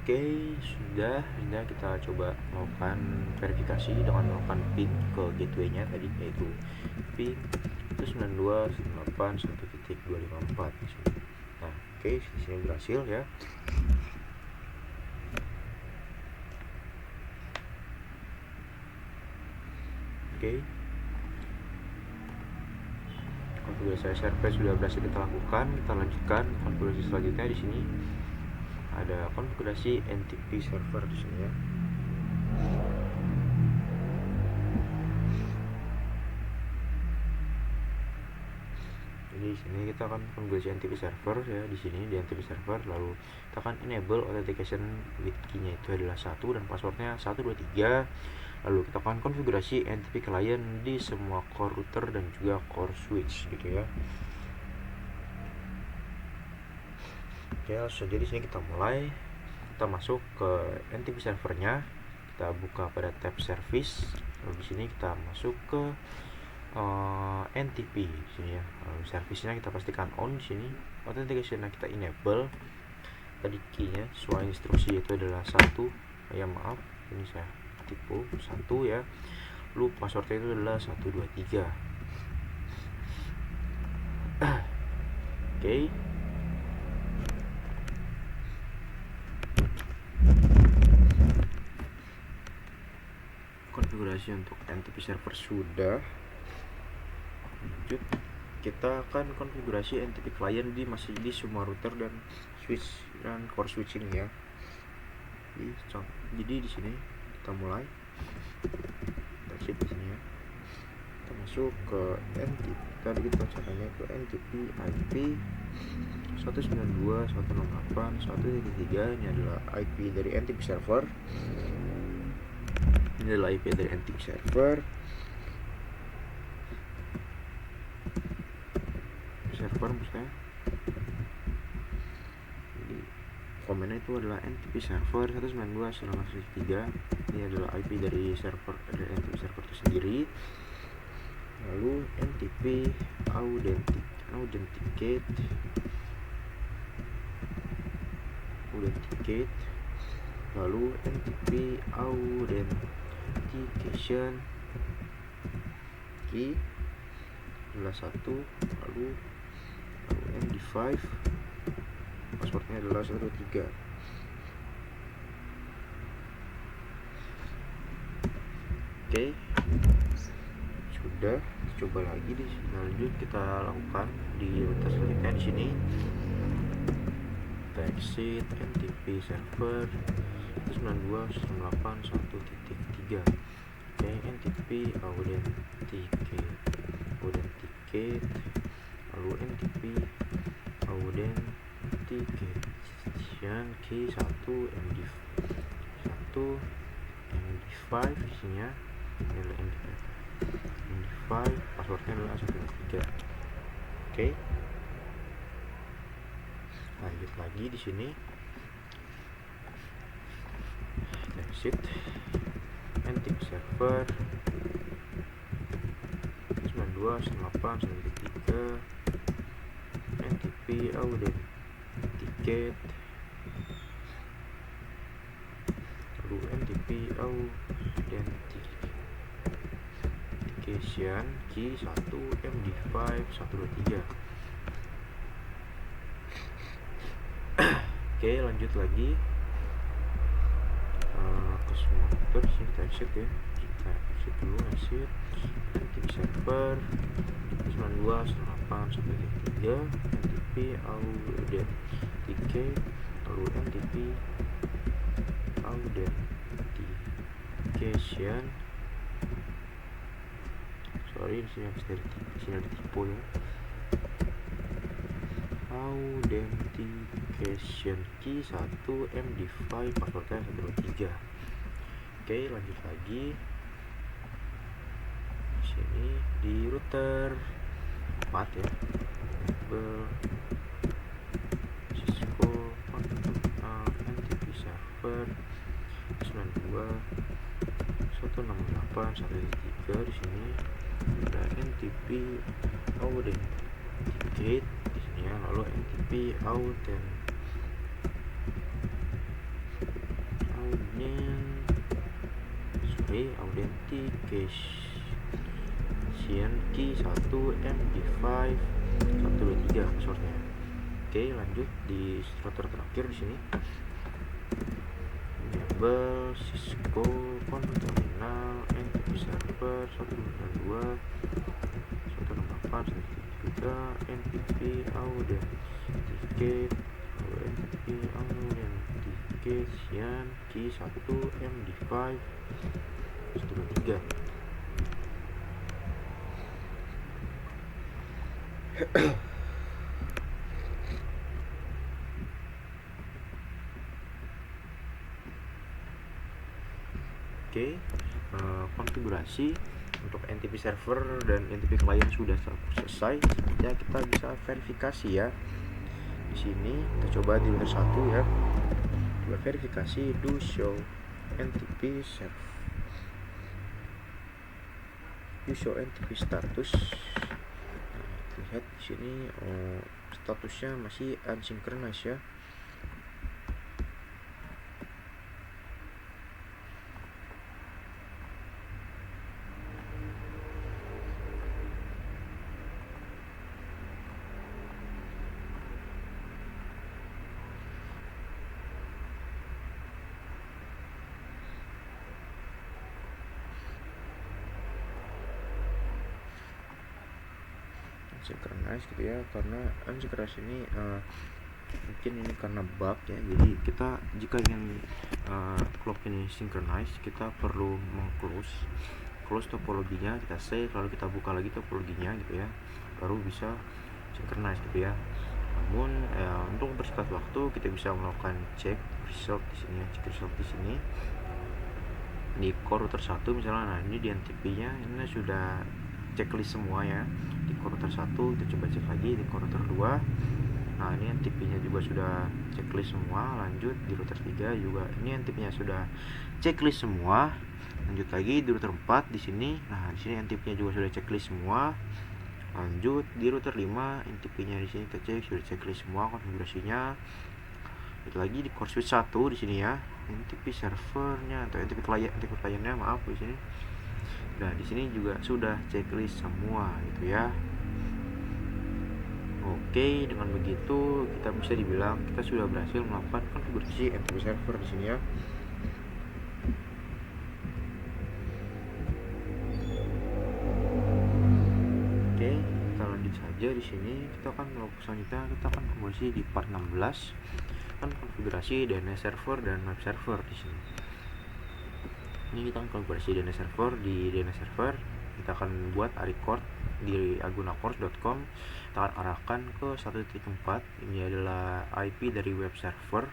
Oke, sudah kita coba melakukan verifikasi dengan melakukan ping ke gateway-nya tadi, yaitu ping 192.168.1.254. Nah, oke, di sini berhasil ya. Oke. Konfigurasi SRP sudah berhasil kita lakukan. Kita lanjutkan konfigurasi selanjutnya. Di sini ada konfigurasi NTP server di sini ya. Jadi di sini kita akan konfigurasi NTP server ya. Di sini di NTP server, lalu kita akan enable authentication with key-nya itu adalah 1 dan passwordnya 123. Lalu kita akan konfigurasi NTP client di semua core router dan juga core switch gitu ya. Oke, langsung jadi sini kita mulai. Kita masuk ke NTP servernya, kita buka pada tab service. Lalu di sini kita masuk ke NTP di sini ya. Lalu service-nya kita pastikan on di sini. Authentication-nya kita enable. Tadi key-nya sesuai instruksi itu adalah 1. Ya maaf, ini saya tipu 1 ya. Lalu passwordnya itu adalah 123. Oke. Konfigurasi untuk NTP server sudah. Lanjut, kita akan konfigurasi NTP client masih di semua router dan switch dan core switch ini ya. Jadi di sini kita mulai, kita shift di sini ya. Kita masuk ke NTP. Tadi kita caranya ke NTP IP 192.168.1.3. Ini adalah IP dari NTP server. Ini adalah IP dari NTP server. Maksudnya. Jadi komennya itu adalah NTP server 192.168.1.3. Ini adalah IP dari server dari NTP server itu sendiri. Lalu NTP authenticate, lalu NTP authentication key adalah 1, lalu MD5 passwordnya adalah 123. Oke, sudah. Coba lagi di sini, lanjut kita lakukan di router selanjutnya. Di sini kita exit NTP server 192.168.1.3. Oke, NTP authenticate, lalu NTP authentication key 1 MD5 isinya adalah MD5, passwordnya adalah 123. Oke. Lanjut lagi di sini. Exit NTP server 192.168.1.3 NTP authenticate, lalu NTP authentication key 1 MD5 123. Oke, lanjut lagi ke semua sini kita exit ya. Kita exit dulu, exit NTP server 192.168.1.3 NTP authenticate, lalu NTP authentication. Sorry, di sini ada tipe ya. Authentication key 1 MD5 passwordnya 123. Oke, lanjut lagi. Di sini di router 4 ya. Cisco NTP server 192.168.1.3. Di sini ada NTP authenticate di sini ya, lalu NTP authentication key 1 MD5 123 passwordnya. Oke, lanjut di router terakhir di sini. Enable Cisco Control Terminal NTP server 192.168.1.3 NTP authenticate, NTP authentication key 1 MD5 123. Oke, konfigurasi untuk NTP server dan NTP client sudah selesai. Selanjutnya kita bisa verifikasi ya. Di sini kita coba di router 1 ya. Coba verifikasi do show NTP server, do show NTP status. Lihat di sini statusnya masih unsynchronous ya. Unsynchronous gitu ya, karena unsynchronous ini mungkin ini karena bug ya. Jadi kita jika ingin clock ini synchronize, kita perlu close topologinya, kita save, lalu kita buka lagi topologinya gitu ya, baru bisa synchronize gitu ya. Namun untuk bersingkat waktu kita bisa melakukan cek result di sini ya, cek result di sini di core router 1 misalnya. Nah ini di NTP-nya ini sudah checklist semua ya. Di core router 1 kita coba cek lagi di core router 2. Nah ini NTP-nya juga sudah checklist semua. Lanjut di router 3 juga ini NTP-nya sudah checklist semua. Lanjut lagi di router 4 di sini. Nah di sini NTP-nya juga sudah checklist semua. Lanjut di router 5 NTP-nya di sini kita cek sudah checklist semua konfigurasinya. Lagi di core switch 1 di sini ya, NTP servernya atau NTP kliennya maaf di sini. Nah di sini juga sudah checklist semua gitu ya. Oke, dengan begitu kita bisa dibilang kita sudah berhasil melakukan konfigurasi NTP server di sini ya. Oke, kita lanjut saja di sini. Kita akan melakukan selanjutnya, kita akan konfigurasi di part 16. Kan konfigurasi DNS server dan web server di sini. Ini kita akan konfigurasi DNS server. Di DNS server kita akan buat record di agunacors.com. Kita akan arahkan ke 1.4. Ini adalah IP dari web server.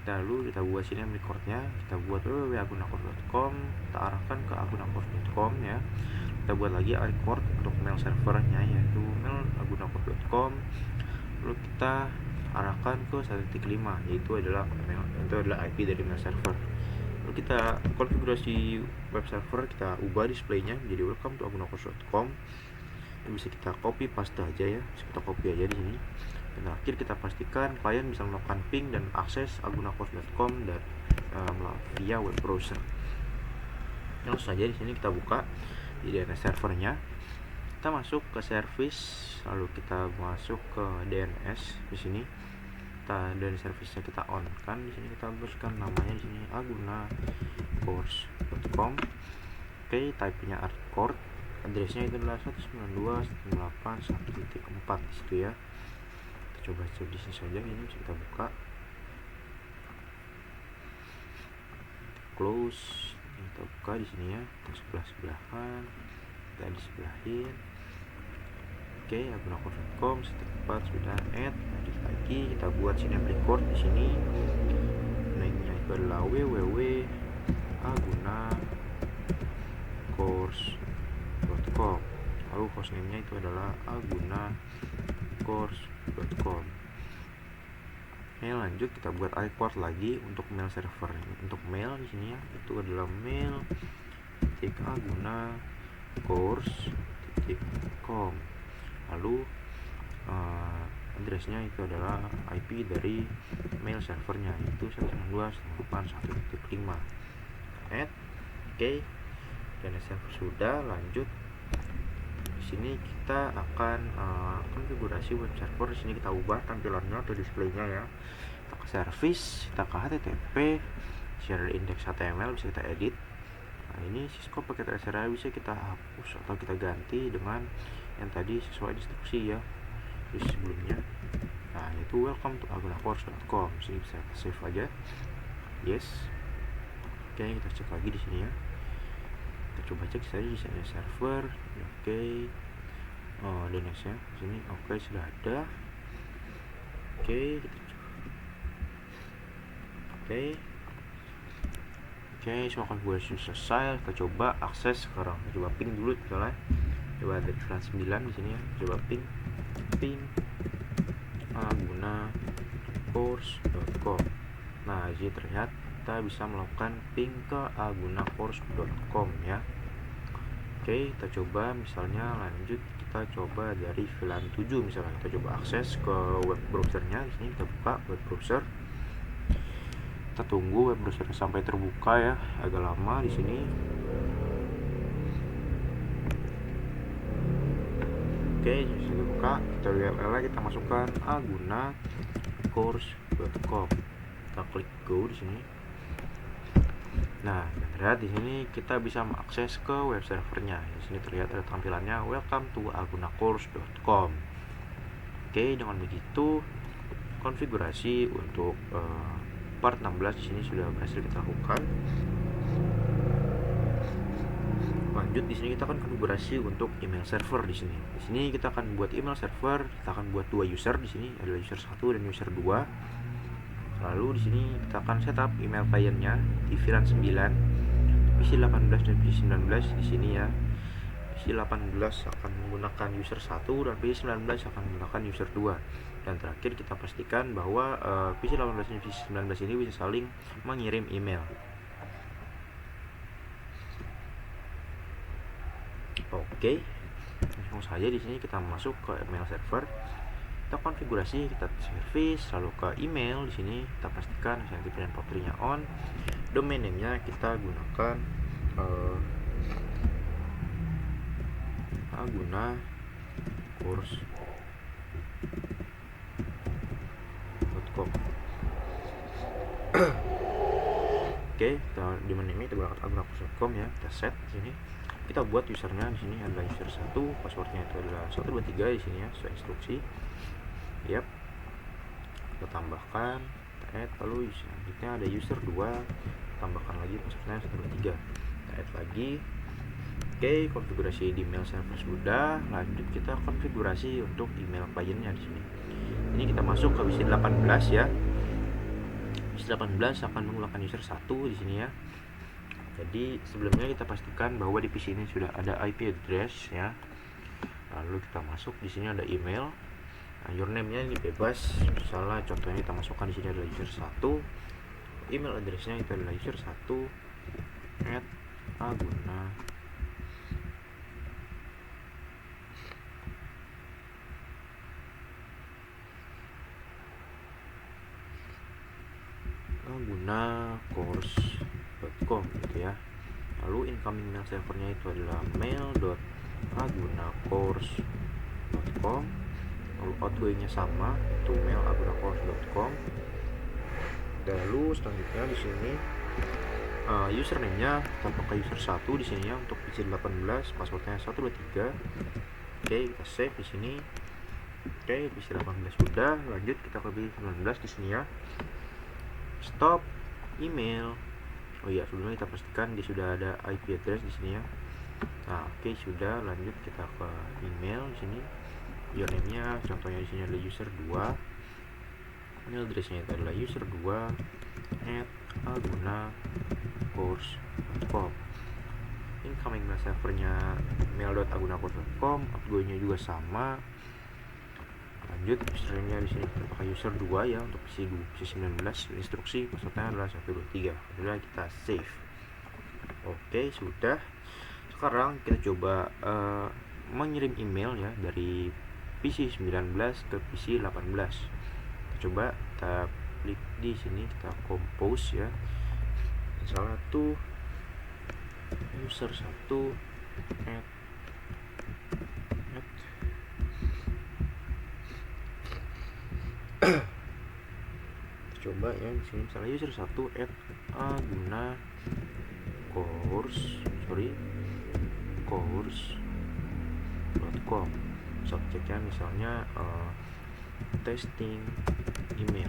Lalu kita buat sini recordnya, kita buat www.agunacors.com, kita arahkan ke agunacors.com ya. Kita buat lagi record untuk mail servernya yaitu mail.agunacors.com. Lalu kita arahkan ke 1.5 yaitu adalah IP dari mail server. Lalu kita konfigurasi web server, kita ubah displaynya menjadi welcome to agunacors.com. Ini bisa kita copy paste aja ya, bisa kita copy aja di sini. Dan terakhir kita pastikan klien bisa melakukan ping dan akses agunacors.com dan via web browser. Langsung saja di sini kita buka di DNS servernya. Kita masuk ke service, lalu kita masuk ke DNS di sini. Dan service-nya kita on kan di sini, kita berikan namanya di sini agunacors.com. Oke, type-nya record, address-nya itu adalah 192.168.1.4 di situ ya. Kita coba cek di sini saja, ini bisa kita buka. Close, kita buka di sini ya, kita sebelah-sebelahan, kita di sebelahin. Oke, agunacors.com setempat sudah add. Lanjut lagi, kita buat sini record di sini. Name-nya itu adalah www.agunacors.com. Lalu hostname-nya itu adalah agunacors.com. Lanjut kita buat record lagi untuk mail server. Untuk mail di sini ya, itu adalah mail.agunacors.com. Lalu addressnya itu adalah IP dari mail servernya itu 192.168.1.5. Oke, DNS server sudah. Lanjut di sini kita akan konfigurasi web server. Di sini kita ubah tampilannya atau displaynya ya. Kita ke service, kita ke HTTP, share index HTML bisa kita edit. Nah ini Cisco paket SRA bisa kita hapus atau kita ganti dengan yang tadi sesuai instruksi ya di sebelumnya. Nah itu welcome to agunacors.com. Sini bisa save aja, yes. Oke, kita cek lagi di sini ya. Kita coba cek saja di sini server. Oke, DNS nya di sini. Oke, sudah ada. Oke, kita Oke, semua konfigurasi selesai. Kita coba akses sekarang. Kita coba ping dulu misalnya. Coba dari VLAN 9 di sini ya. Coba ping agunacors.com. Nah, jadi terlihat kita bisa melakukan ping ke agunacors.com ya. Oke, kita coba misalnya lanjut, kita coba dari VLAN 7 misalnya. Kita coba akses ke web browsernya. Di sini kita buka web browser. Kita tunggu web browser sampai terbuka ya, agak lama di sini. Oke, sudah buka. Kita URL kita masukkan agunacors.com. Kita klik go di sini. Nah, terlihat di sini kita bisa mengakses ke web servernya. Di sini terlihat ada tampilannya welcome to agunacors.com. Oke, dengan begitu konfigurasi untuk part 16 di sini sudah berhasil kita lakukan. Lanjut di sini kita akan konfigurasi untuk email server di sini. Di sini kita akan buat email server, kita akan buat dua user di sini, adalah user 1 dan user 2. Lalu di sini kita akan setup email clientnya di VLAN 9, PC 18 dan PC 19 di sini ya. PC 18 akan menggunakan user 1 dan PC 19 akan menggunakan user 2. Dan terakhir kita pastikan bahwa PC 18 dan PC 19 ini bisa saling mengirim email. Oke, langsung saja di sini kita masuk ke email server. Kita konfigurasi, kita service, lalu ke email. Di sini kita pastikan identity dan property-nya on. Domain name-nya kita gunakan Aguna course.com. Oke, kita domain name kita gunakan agunacourse.com ya. Kita set di sini. Kita buat usernya di sini adalah user 1, passwordnya itu adalah 123 di sini ya, sesuai instruksi. Yap. Kita tambahkan, kita add, lalu selanjutnya ada user 2, tambahkan lagi passwordnya 123. Kita add lagi. Oke, konfigurasi di email server sudah. Lanjut kita konfigurasi untuk email clientnya di sini. Ini kita masuk ke PC 18 ya. PC 18 akan menggunakan user 1 di sini ya. Jadi sebelumnya kita pastikan bahwa di PC ini sudah ada IP address ya. Lalu kita masuk di sini ada email. Nah, username-nya ini bebas. Misalnya contohnya kita masukkan di sini adalah user 1. Email address-nya itu adalah user 1 @aguna course.com gitu ya. Lalu incoming mail servernya itu adalah mail.agunacourse.com. Lalu outgoingnya sama, itu mail@agunacourse.com. Lalu selanjutnya di sini username-nya kita pakai user 1 di sini ya untuk PC 18, passwordnya 123. Oke, kita save di sini. Oke, PC 18 sudah. Lanjut kita ke PC 19 di sini ya. Stop email. Oh iya, sebelumnya kita pastikan dia sudah ada IP address di sini ya. Nah, oke, sudah. Lanjut kita ke email di sini. Username-nya contohnya di sini adalah user 2. Email address-nya itu adalah user 2 @agunacourse.com. Incoming mail servernya mail.agunacourse.com. Outgoingnya juga sama. Lanjut username-nya di sini kita pakai user 2 ya untuk PC 19. Instruksi passwordnya adalah 123. Sudah, kita save. Oke, sudah. Sekarang kita coba mengirim email ya dari PC 19 ke PC 18. Kita coba kita klik di sini, kita compose ya. Misalnya tuh user 1 coba ya di sini misalnya user 1 course.com. Subjeknya misalnya testing email.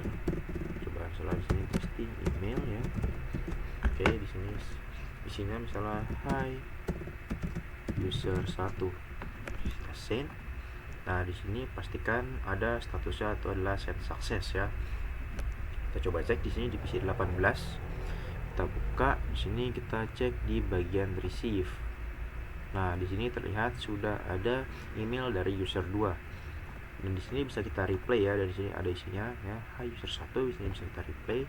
Coba misalnya di sini testing email ya. Oke, di sini isinya misalnya hi user 1. Kita send. Nah, di sini pastikan ada statusnya itu adalah send success ya. Kita coba cek di sini di PC 18. Kita buka di sini, kita cek di bagian receive. Nah, di sini terlihat sudah ada email dari user 2. Dan di sini bisa kita replay ya, dari sini ada isinya ya. Hai user 1, di sini bisa kita replay.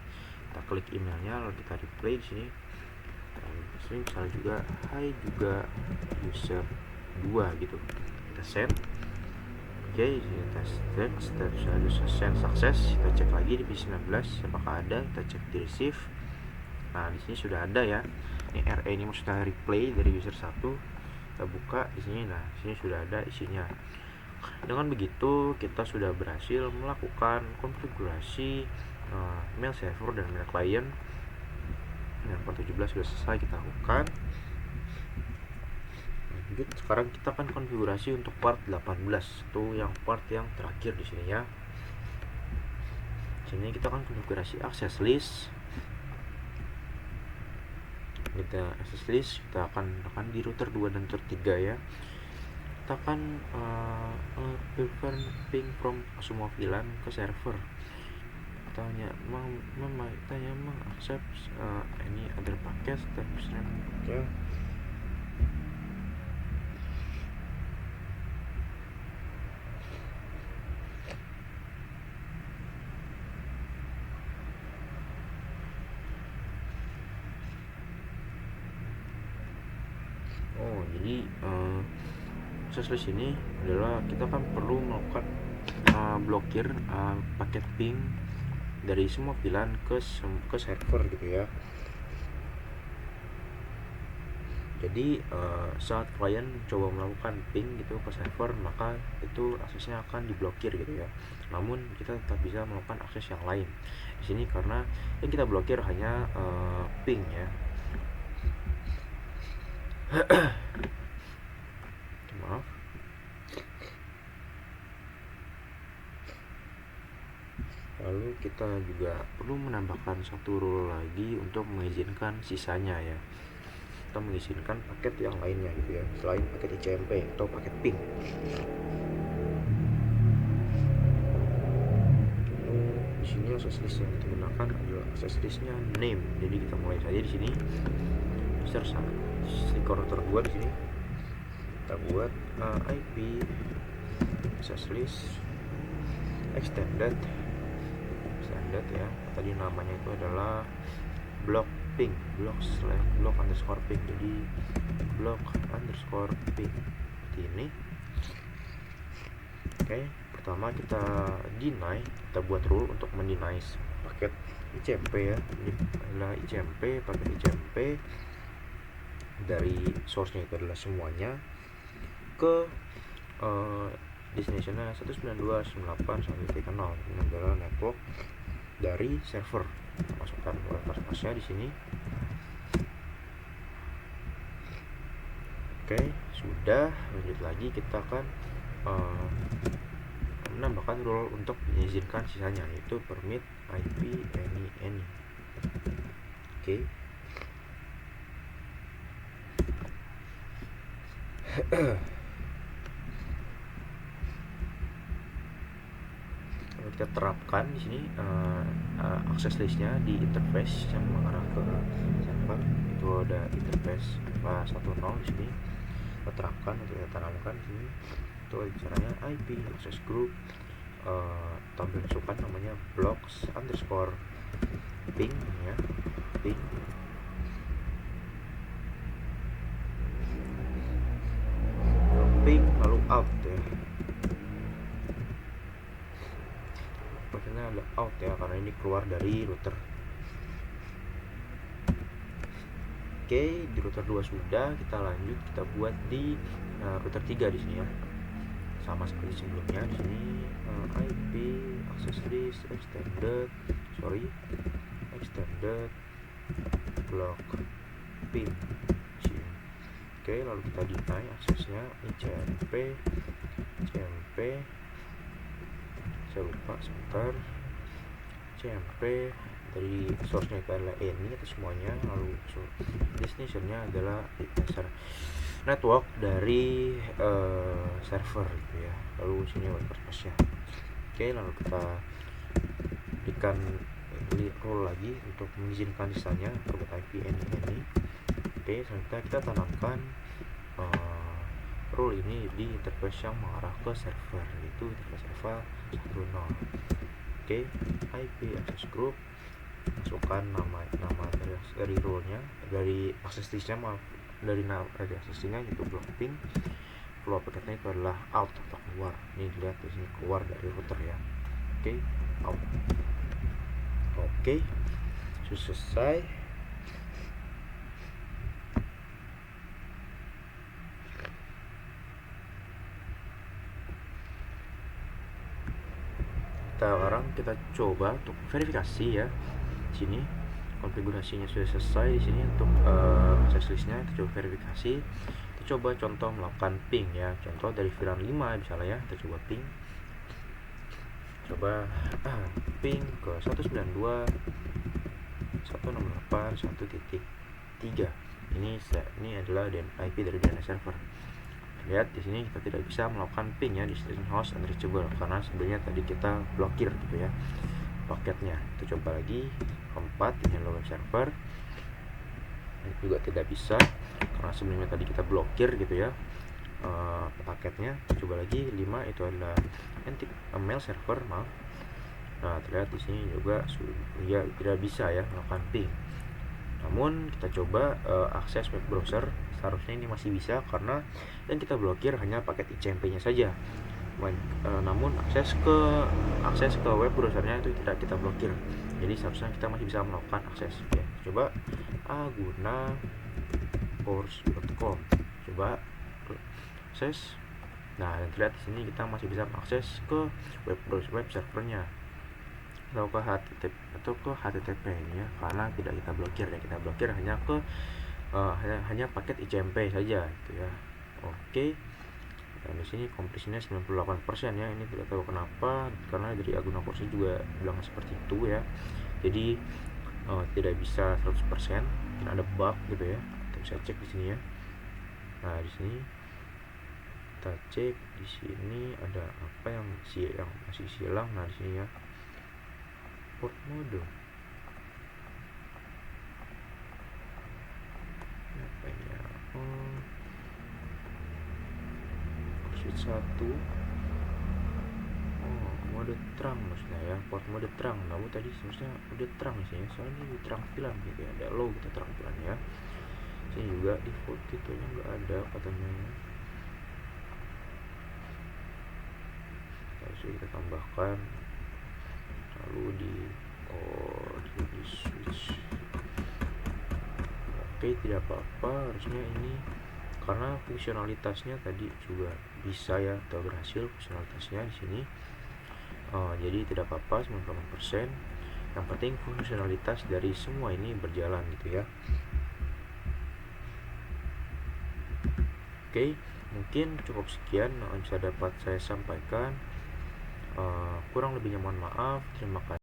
Kita klik emailnya lalu kita replay di sini. Dan di sini misalnya juga hai juga user 2 gitu. Kita send. Oke, kita send sukses. Kita cek lagi di PC 19 apakah ada. Kita cek di receive. Nah, di sini sudah ada ya. Ini RE ini maksudnya replay dari user 1. Kita buka di sini. Nah, di sini sudah ada isinya. Dengan begitu kita sudah berhasil melakukan konfigurasi mail server dan mail client. Yang part 17 sudah selesai kita lakukan. Lanjut, sekarang kita akan konfigurasi untuk part 18. Itu yang part yang terakhir di sini ya. Sini kita akan konfigurasi access list. Kita access list, kita akan tekan di router 2 dan router 3 ya. Kita akan prevent ping from semua VLAN ke server. Tanya accept any other packet terms ya. Jadi access list ini adalah kita kan perlu melakukan blokir paket ping dari semua VLAN ke server gitu ya. Jadi saat klien coba melakukan ping gitu ke server, maka itu aksesnya akan diblokir gitu ya. Namun kita tetap bisa melakukan akses yang lain di sini karena yang kita blokir hanya ping ya. Maaf. Lalu kita juga perlu menambahkan satu rule lagi untuk mengizinkan sisanya ya. Kita mengizinkan paket yang lainnya gitu ya, selain paket ICMP atau paket ping. Di sini access list yang kita gunakan adalah access listnya name. Jadi kita mulai saja di sini. Search router 2 di sini. Kita buat IP access list extended ya. Tadi namanya itu adalah block ping, block underscore ping. Jadi block underscore ping seperti ini. Oke, pertama kita deny, kita buat rule untuk mendeny paket ICMP ya. Ini adalah ICMP, paket ICMP dari source-nya itu adalah semuanya ke destination-nya 192.168.1.0. Ini adalah network dari server. Masukkan pas-pasnya di sini. Oke, sudah. Lanjut lagi, kita akan menambahkan rule untuk mengizinkan sisanya, yaitu permit IP any. Oke. Kita terapkan di sini akses listnya di interface yang mengarah ke server. Itu ada interface 10 di sini. Kita terapkan atau kita tanamkan di sini. Itu caranya IP access group, tampil masukkan namanya blocks underscore ping ya, ping lalu out ya. Maksudnya ada out ya, karena ini keluar dari router. Oke, di router 2 sudah. Kita lanjut, kita buat di router 3 di sini ya. Sama seperti sebelumnya di sini IP access list extended block ping. Oke, lalu kita deny aksesnya ICMP. Saya lupa sebentar. CMP dari source-nya itu adalah ini atau semuanya, lalu destination-nya adalah network dari server gitu ya. Lalu sini WordPress-nya. Oke, lalu kita berikan rule lagi untuk mengizinkan sisanya permit IP any. Oke, selanjutnya kita tanamkan rule ini di interface yang mengarah ke server, yaitu interface server 10. Oke, IP access group, masukkan nama dari role-nya, dari access list-nya, dari access list-nya yaitu block ping. Keluar paketnya itu adalah out atau keluar. Ini dilihat di sini keluar dari router ya. Oke, out. Oke, sudah selesai. Sekarang kita coba untuk verifikasi ya. Di sini konfigurasinya sudah selesai. Di sini untuk access listnya kita coba verifikasi. Kita coba contoh melakukan ping ya. Contoh dari VLAN 5 misalnya ya. Kita coba ping coba ping ke 192.168.1.3. Ini adalah IP dari DNS server. Lihat di sini kita tidak bisa melakukan ping ya di destination host unreachable karena sebenarnya tadi kita blokir gitu ya paketnya. Kita coba lagi keempat, ini adalah web server. Ini juga tidak bisa karena sebelumnya tadi kita blokir gitu ya paketnya. Coba lagi 5, itu adalah mail server, maaf. Nah, terlihat di sini juga ya tidak bisa ya melakukan ping. Namun kita coba akses web browser, seharusnya ini masih bisa karena yang kita blokir hanya paket ICMP-nya saja. Namun akses ke web browsernya itu tidak kita blokir. Jadi seharusnya kita masih bisa melakukan akses. Ya, coba aguna-course.com. Coba akses. Nah, dan terlihat di sini kita masih bisa mengakses ke web servernya atau ke HTTP ya, karena tidak kita blokir ya. Kita blokir hanya ke hanya paket ICMP saja gitu ya. Oke. Dan di sini kompresinya 98% ya. Ini tidak tahu kenapa, karena dari Aguna Course juga bilang seperti itu ya. Jadi tidak bisa 100%, mungkin ada bug gitu ya. Kita bisa cek di sini ya. Nah, di sini kita cek, di sini ada apa yang masih silang. Nah, di sini ya, port mode apa ya, switch 1, mode terang maksudnya ya, port mode terang. Lalu tadi seharusnya udah terang sih ya, soalnya ini terang pilan gitu ya, ada low kita terang pilan ya. Sini juga default gitu ya, nggak ada katanya ya. Harus kita tambahkan, lalu di switch. Oke, tidak apa-apa, harusnya ini karena fungsionalitasnya tadi juga bisa ya, atau berhasil fungsionalitasnya di sini. Jadi tidak apa-apa, 98%. Yang penting fungsionalitas dari semua ini berjalan gitu ya. Oke, mungkin cukup sekian yang bisa dapat saya sampaikan. Kurang lebihnya mohon maaf. Terima kasih.